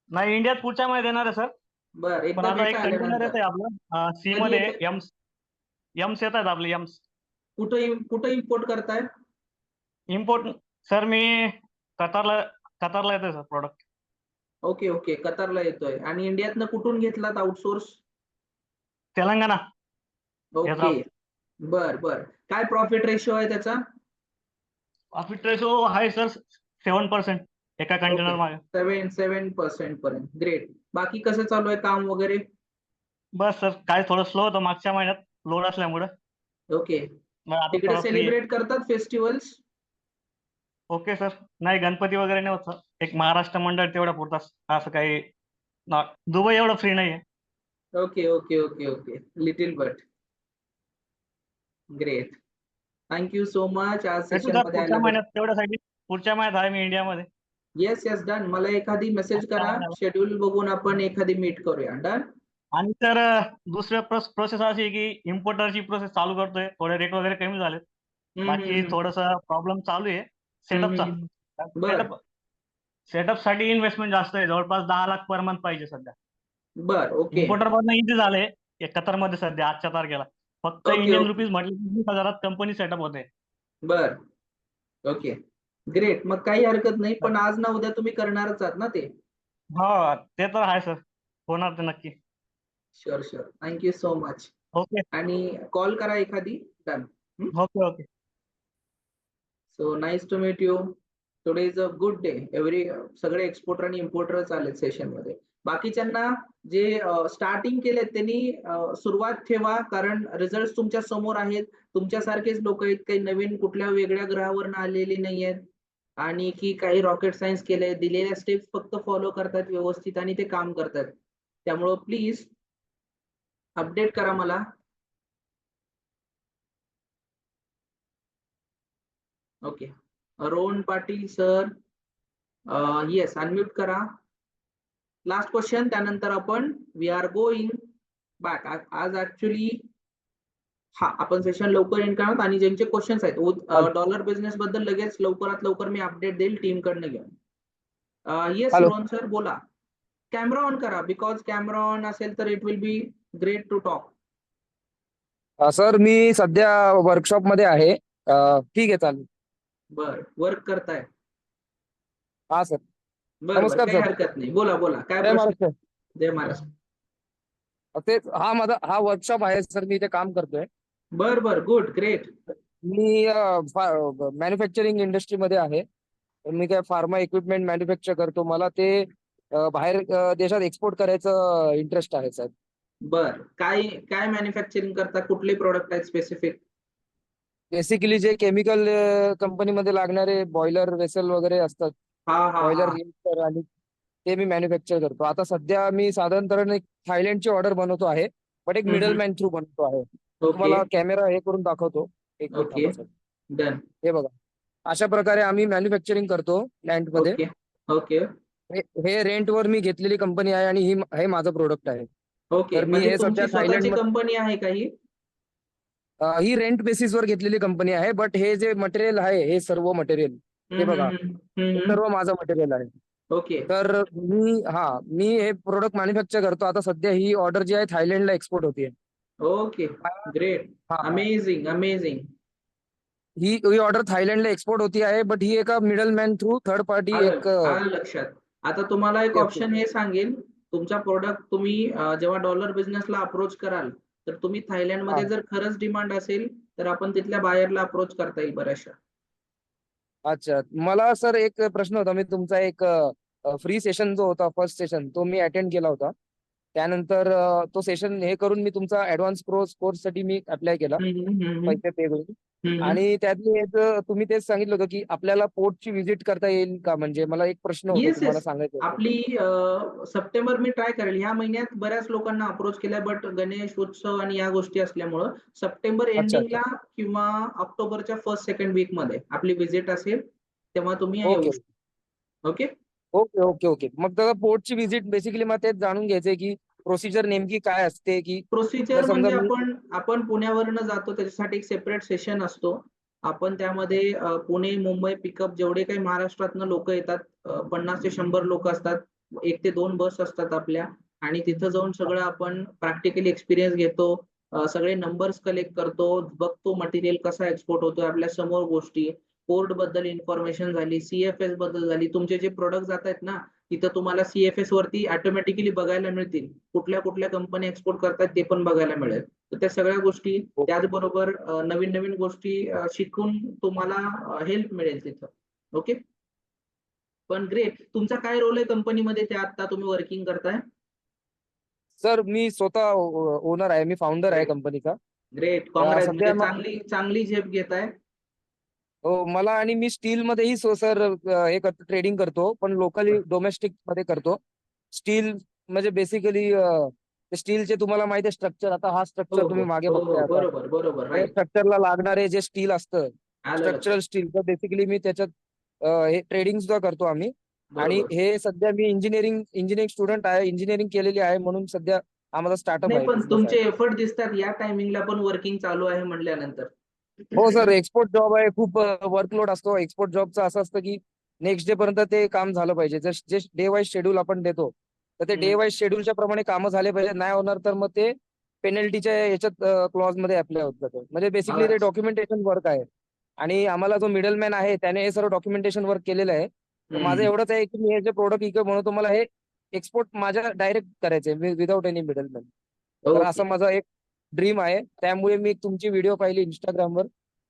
नाही, इंडियात पुढच्या महिन्यात येणार आहे सर. बर, पण एकदा आता एक भेटा कंटेनर येत आल्यानंतर. आहे आपलं सी कधी मध्ये. येतंय? यम्स येत आहेत आपले यम्स. कुठं इम्पोर्ट करताय? इम्पोर्ट सर मी कतारला येतोय सर प्रोडक्ट. ओके, कतारला येतोय. आणि इंडियातनं कुठून घेतलात आउटसोर्स? तेलंगणा. ओके, बर. काय प्रॉफिट रेशो आहे त्याचा? प्रॉफिट रेशो आहे सर 7% एका कंटेनर मागे. 7% पर्यंत. ग्रेट. बाकी कसं चालू आहे काम वगैरे? बस सर, काय थोडं स्लो होतं मागच्या महिन्यात लोड असल्यामुळे. ओके, मग आता तिकडे थोडं फ्री आहे. सेलिब्रेट करतात फेस्टिवल्स? ओके सर, नाही गणपती वगैरे नाही होत सर. एक महाराष्ट्र मंडळ तेवढा पुरताच, असं काही दुबई एवढं फ्री नाहीये. Okay. Little but great. Thank you so much. आज भेटू सेशन सर मध्ये पुढच्या आल्याबद्दल. महिन्यात, तेवढ्यासाठी पुढच्या महिन्यात आहे मी इंडियामध्ये. Yes yes done. मला एखादी मेसेज करा, शेड्यूल बघून आपण एखादी मीट करूया. डन. आणि तर दुसरं प्रोसेस अशी आहे की इम्पोर्टरची प्रोसेस चालू करतोय, थोडे रेट वगैरे कमी झालेत. बाकी थोडस प्रॉब्लेम चालू आहे सेटअपचा. बर सेटअप साठी इन्व्हेस्टमेंट जास्त आहे, जवळपास 10 लाख पर मंथ पाहिजे सध्या. बर ओके इम्पोर्टर मधनं इझी झालंय कतारमध्ये सध्या आजच्या तारखेला. फक्त ओके इंडियन ओके रुपीज म्हटलं 20,000 कंपनी सेटअप होते. बर ओके ग्रेट. मग काही हरकत नाही, पण आज ना उद्या तुम्ही करणारच आहात ना ते. हो ते तर आहे सर, होणार ते नक्की. Sure sure. Thank you so much. Okay आणि कॉल करा एखादी. Done. Okay okay. So nice to meet you. Today is a good day. सगळे एक्सपोर्टर आणि इम्पोर्टरच आलेत सेशन मध्ये. बाकीच्यांना जे स्टार्टिंग केलेत त्यांनी सुरुवात ठेवा, कारण रिझल्ट तुमच्या समोर आहेत. तुमच्यासारखेच लोक आहेत, काही नवीन कुठल्या वेगळ्या ग्रहावरून आलेली नाहीयेत आणि की काही रॉकेट सायन्स केलंय. दिलेल्या स्टेप्स फक्त फॉलो करतात व्यवस्थित आणि ते काम करतात. त्यामुळं प्लीज अपडेट करा मला. Okay Rohan Patil sir, yes unmute करा. लास्ट क्वेश्चन, त्यानंतर आपण वी आर गोइंग बॅक. आज ऍक्च्युली हा आपण सेशन लवकर एंड करणार आणि ज्यांचे क्वेश्चन्स आहेत डॉलर बिझनेस बद्दल लगेच लवकरात लवकर मी अपडेट देईल टीम कडनं घेऊन. येस रोहन सर बोला. कॅमेरा ऑन करा, बिकॉज कॅमेरा ऑन असेल तर it will be great to talk. Sir मी सध्या वर्कशॉप मध्ये आहे. ठीक आहे चालेल. बर वर्क करताय. हा सर. बर बर नमस्कार काही सर. हरकत नाही, बोला बोला काय जय प्रश्न. महाराष्ट्र. जय महाराष्ट्र. तेच हा वर्कशॉप आहे सर, मी इथे काम करतोय. बर बर गुड ग्रेट. मी मॅन्युफॅक्चरिंग इंडस्ट्रीमध्ये आहे. मी काय फार्मा इक्विपमेंट मॅन्युफॅक्चर करतो. मला ते बाहेर देशात एक्सपोर्ट करायचं इंटरेस्ट आहे सर. बर काय काय मॅन्युफॅक्चरिंग करता, कुठले प्रोडक्ट आहेत स्पेसिफिक. बेसिकली जे केमिकल कंपनीमध्ये लागणारे बॉयलर वेसल वगैरे असतात, हा हा बॉयलर हा रिएक्टर, आणि ते मी मॅन्युफॅक्चर करतो. आता सध्या मी साधारणतः एक थायलंडची ऑर्डर बनवतो आहे, बट एक मिडल मॅन थ्रू बनवतो आहे. ओके तुम्हाला कॅमेरा हे करून दाखवतो. एक मिनिट ओके थांबा सर. डन. हे बघा, अशा प्रकारे आम्ही मॅन्युफॅक्चरिंग करतो प्लांट मध्ये. ओके ओके हे रेंटवर मी घेतलेली कंपनी आहे आणि हे माझं प्रोडक्ट आहे. ओके तर मी म्हणजे हे सध्या तुमची स्वतःची थायलंड कंपनी आहे का ही. ही रेंट बेसिसवर घेतलेली कंपनी आहे, बट हे जे मटेरियल आहे, हे सर्व मटेरियल हे बघा, हे सर्व माझं मटेरियल आहे. ओके तर मी हे प्रोडक्ट मॅन्युफॅक्चर करतो. आता सध्या ही ऑर्डर जी आहे थायलंडला एक्सपोर्ट होतीये. Okay great amazing amazing. ही ऑर्डर थायलंडला एक्सपोर्ट होती आहे, बट ही एका middle man through third party एक आलं लक्षात. आता तुम्हाला एक ऑप्शन हे सांगेल, तुमचा प्रोडक्ट तुम्ही जेव्हा डॉलर बिझनेसला अप्रोच कराल, तर तुम्ही थायलंडमध्ये जर खरंच डिमांड असेल तर आपण तिथल्या बायरला अप्रोच करता येईल बऱ्याचशा. अच्छा, मला सर एक प्रश्न होता. मी तुमचा एक फ्री सेशन जो होता, फर्स्ट सेशन, तो मी अटेंड केला होता. त्यानंतर तो सेशन हे करून मी तुमचा ऍडव्हान्स कोर्स साठी मी अप्लाय केला पैसे पे करून. आणि त्यातली एक तुम्ही तेच सांगितलं होतं की आपल्याला पोर्टची व्हिजिट करता येईल का, म्हणजे मला एक प्रश्न होता येस तुम्हाला येस सांगायचं होतं. आपली सप्टेंबर मी ट्राय करेल. ह्या महिन्यात बऱ्याच लोकांना अप्रोच केलाय, बट गणेश उत्सव आणि या गोष्टी असल्यामुळं सप्टेंबर अच्छा अच्छा. एंडिंगला किंवा ऑक्टोबरच्या फर्स्ट सेकंड वीक मध्ये आपली व्हिजिट असेल, तेव्हा तुम्ही येऊ ओके शकता. Okay okay okay okay. मग त्याला पोर्टची व्हिजिट बेसिकली मला तेच जाणून घ्यायचंय की प्रोसिजर नेमकी काय असते, की प्रोसिजर जर समजा म्हणजे मी आपण पुण्यावरनं जातो, त्याच्यासाठी एक सेपरेट सेशन असतो. आपण त्यामध्ये पुणे मुंबई पिकअप जेवढे काही महाराष्ट्रातनं लोक येतात, 50 ते 100 लोक असतात. 1 ते 2 बस असतात आपल्या, आणि तिथं जाऊन सगळं आपण प्रॅक्टिकली एक्सपिरियन्स घेतो. सगळे नंबर्स कलेक्ट करतो, बघतो मटेरियल कसा एक्सपोर्ट होतोय आपल्या समोर. गोष्टी पोर्ट बद्दल इन्फॉर्मेशन झाली, सीएफएस बद्दल झाली. तुमचे जे प्रोडक्ट जात आहेत ना, तिथं तुम्हाला सीएफएस वरती ऑटोमॅटिकली बघायला मिळतील. कुठल्या कुठल्या कंपनी एक्सपोर्ट करतात ते पण बघायला मिळेल. तर त्या सगळ्या गोष्टी, त्याचबरोबर नवीन नवीन गोष्टी शिकून तुम्हाला हेल्प मिळेल तिथं. ओके पण ग्रेट. तुमचा काय रोल आहे कंपनीमध्ये, ते आता तुम्ही वर्किंग करताय. सर मी स्वतः ओनर आहे, मी फाउंडर आहे कंपनीचा. ग्रेट कॉंग्रॅच. सध्या म्हणजे चांगली झेप घेताय. हो, मला आणि मी स्टील मध्येही सर हे करतो, ट्रेडिंग करतो, पण लोकली डोमेस्टिक मध्ये करतो. स्टील म्हणजे बेसिकली स्टीलचे तुम्हाला माहिती आहे स्ट्रक्चर. आता हा स्ट्रक्चर तुम्ही मागे बघताय, आता बरोबर बरोबर या राईट. स्ट्रक्चरला लागणारे जे स्टील असतं, आलं स्ट्रक्चरल लक्षात. स्टील, तर बेसिकली मी त्याच्यात हे ट्रेडिंग सुद्धा करतो आम्ही. आणि बरोबर. हे सध्या मी इंजिनिअरिंग स्टुडंट आहे, इंजिनिअरिंग केलेली आहे म्हणून सध्या आम्हाला स्टार्टअप नाही आहे, पण बिझनेस आहे. तुमचे एफर्ट दिसतात या टायमिंगला पण वर्किंग चालू आहे म्हणल्यानंतर. हो सर, एक्सपोर्ट जॉब आहे, खूप वर्कलोड असतो. एक्सपोर्ट जॉबचं असं असतं की नेक्स्ट डे पर्यंत ते काम झालं पाहिजे. जे डे वाईज शेड्यूल आपण देतो तर ते डे वाईज शेड्यूलच्या प्रमाणे कामं झाले पाहिजे. नाही होणार तर मग ते पेनल्टीच्या याच्यात क्लॉज मध्ये अप्लाय होत जातं. म्हणजे बेसिकली ते डॉक्युमेंटेशन वर्क आहे आणि आम्हाला जो मिडलमॅन आहे त्याने हे सर्व डॉक्युमेंटेशन वर्क केलेलं आहे. तर माझं एवढंच आहे की मी हे जे प्रोडक्ट इकडे बनवतो मला हे एक्सपोर्ट माझ्या डायरेक्ट करायचे विदाउट एनी मिडलमॅन. तर असं माझा एक ड्रीम आहे. त्यामुळे मी तुमची व्हिडिओ पाहिली इंस्टाग्रामवर.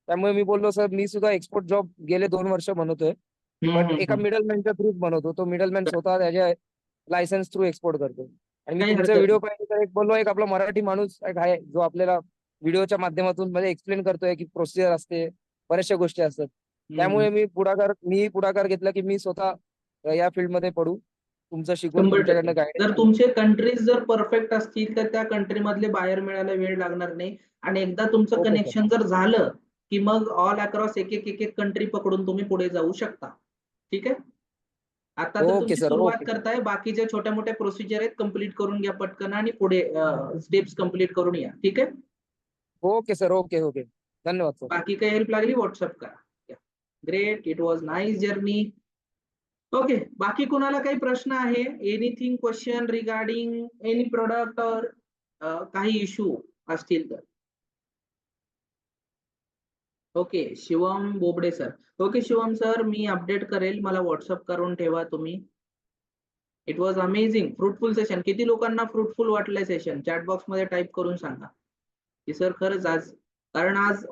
त्यामुळे मी बोललो सर मी सुद्धा एक्सपोर्ट जॉब गेले 2 वर्ष बनवतोय, बट एका मिडलमॅनच्या थ्रूच बनवतो. तो मिडलमॅन स्वतः त्याच्या लायसन्स थ्रू एक्सपोर्ट करतो. आणि मी काही तुमचा हरकत व्हिडिओ नाही. पाहिजे तर एक बोललो एक आपला मराठी माणूस एक आहे जो आपल्याला व्हिडिओच्या माध्यमातून म्हणजे एक्सप्लेन करतोय की प्रोसिजर असते, बऱ्याचशा गोष्टी असतात. त्यामुळे मी पुढाकार घेतला की मी स्वतः या फील्डमध्ये पडू, तुमचं शिकून 100%. तुमच्याकडनं जर गायडन्स. तुमचे कंट्रीज जर परफेक्ट असतील तर त्या कंट्री मधले बाहेर मिळायला वेळ लागणार नाही. आणि एकदा तुमचं ओके सर. कनेक्शन जर झालं की मग ऑल अक्रॉस एक कंट्री पकडून तुम्ही पुढे जाऊ शकता. ठीक आहे. आता तर ओके तुमची सर, सुरुवात ओके सर. करताय. बाकीच्या छोट्या मोठ्या प्रोसिजर आहेत कंप्लीट करून घ्या पटकन आणि पुढे स्टेप्स कंप्लीट करून या. ठीक आहे. Okay sir, okay. धन्यवाद सर. बाकी काही हेल्प लागली व्हॉट्सअप करा. Great, it was nice journey. Okay, बाकी कोणाला काही प्रश्न आहे? Anything question regarding any product और काही इश्यू असतील तर? ओके, Shivam Bobde sir. Okay Shivam sir, मी अपडेट करेल, मला व्हॉट्सअप करून ठेवा तुम्ही. It was amazing, fruitful session. किती लोकांना फ्रुटफुल वाटलंय सेशन? चॅट बॉक्स मध्ये टाईप करून सांगा की सर खरंच आज, कारण आज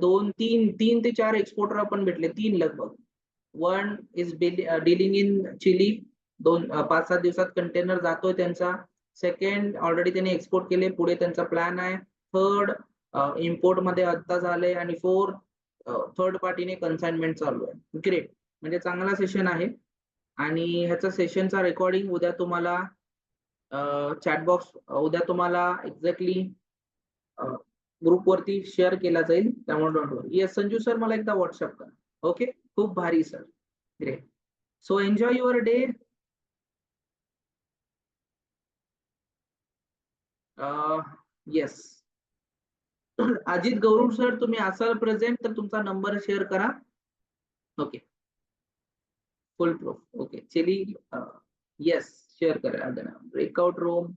3 ते 4 एक्सपोर्टर आपण भेटले, 3 लगभग. 1 इज डीलिंग इन चिली, 5-7 दिवसात कंटेनर जातोय त्यांचा. 2nd ऑलरेडी त्यांनी एक्सपोर्ट केले, पुढे त्यांचा प्लॅन आहे. 3rd इम्पोर्ट मध्ये आता झाले आणि 4th थर्ड पार्टीने कन्साइनमेंट चालू आहे. ग्रेट, म्हणजे चांगला सेशन आहे. आणि ह्याचा सेशनचा रेकॉर्डिंग उद्या तुम्हाला चॅटबॉक्स उद्या तुम्हाला एक्झॅक्टली ग्रुपवरती शेअर केला जाईल, त्यामुळे don't worry. Yes Sanju sir, मला एकदा व्हॉट्सअप करा. ओके, खूप भारी sir. Great. So enjoy your day. Yes, Ajit Gaurav sir, तुम्ही असाल प्रेझेंट तर तुमचा नंबर शेअर करा. ओके, फुल प्रूफ. ओके, चलिए येस शेअर करा. Breakout room.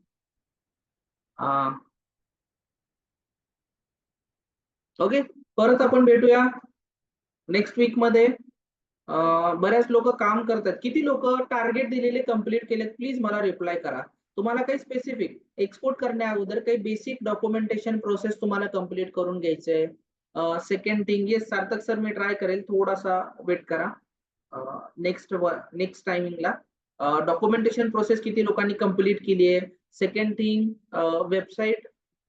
ओके, परत आपण भेटूया नेक्स्ट वीक मध्ये. बऱ्याच लोक काम करतात. किती लोक टार्गेट दिलेले कंप्लीट केलेत? प्लीज मला रिप्लाय करा. तुम्हाला काही स्पेसिफिक एक्सपोर्ट करण्या अगोदर काही बेसिक डॉक्युमेंटेशन प्रोसेस तुम्हाला कंप्लीट करून घ्यायचंय. सेकंड थिंग, येस सार्थक सर, मी ट्राय करेल, थोडासा वेट करा. नेक्स्ट टायमिंगला डॉक्युमेंटेशन प्रोसेस किती लोकांनी कंप्लीट केली आहे. सेकंड थिंग, वेबसाईट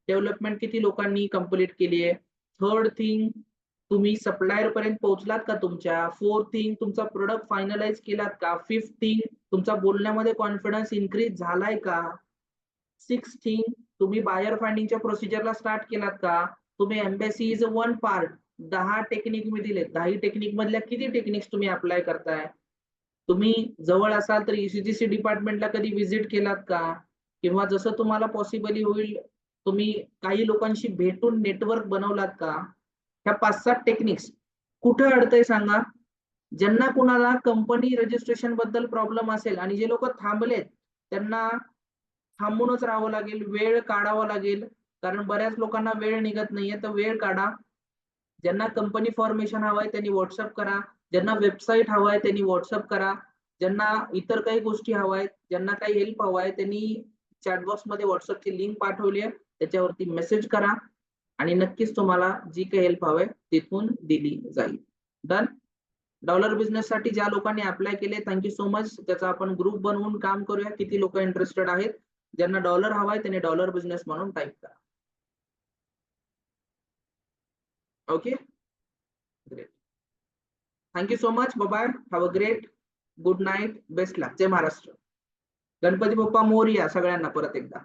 डेव्हलपमेंट किती लोकांनी कंप्लीट केली आहे. थर्ड थिंग, तुम्ही सप्लायर पर्यंत पोहोचलात का तुमच्या. फोर्थ थिंग, तुमचा प्रोडक्ट फायनलाइज केलात का. फिफ्थ थिंग, तुमचा बोलण्यामध्ये कॉन्फिडन्स इन्क्रीज झालाय का. सिक्स्थ थिंग, तुम्ही बायर फाइंडिंगच्या प्रोसिजरला स्टार्ट केलात का. तुम्ही embassy is one part. 10 technique मी दिले, 10 टेक्निक मधल्या किती टेक्निक्स तुम्ही अप्लाय करताय. तुम्ही जवळ असाल तर ECGC डिपार्टमेंटला कधी व्हिजिट केलात का, किंवा जसं तुम्हाला पॉसिबली होईल तुम्ही काही लोकांशी भेटून नेटवर्क बनवलात का. ह्या 5-7 टेक्निक्स कुठे अडतंय सांगा. ज्यांना कुणाला कंपनी रजिस्ट्रेशन बद्दल प्रॉब्लेम असेल आणि जे लोक थांबलेत त्यांना थांबूनच राहावं लागेल, वेळ काढावा लागेल, कारण बऱ्याच लोकांना वेळ निघत नाहीये, तर वेळ काढा. ज्यांना कंपनी फॉर्मेशन हवाय त्यांनी व्हॉट्सअप करा. ज्यांना वेबसाईट हवाय त्यांनी व्हॉट्सअप करा. ज्यांना इतर काही गोष्टी हवायत, ज्यांना काही हेल्प हवाय त्यांनी चॅटबॉक्स मध्ये व्हॉट्सअपची लिंक पाठवली आहे, त्याच्यावरती मेसेज करा आणि नक्कीच तुम्हाला जी काही हेल्प हवंय तिथून दिली जाईल. डन. डॉलर बिझनेस साठी ज्या लोकांनी अप्लाय केले थँक्यू सो मच. त्याचा आपण ग्रुप बनवून काम करूया. किती लोक इंटरेस्टेड आहेत. ज्यांना डॉलर हवाय त्यांनी डॉलर बिझनेस म्हणून टाईप करा. Okay, great. Thank you so much. Bye. Have a great good night. Best luck. जय महाराष्ट्र. गणपती बाप्पा मोरया सगळ्यांना परत एकदा.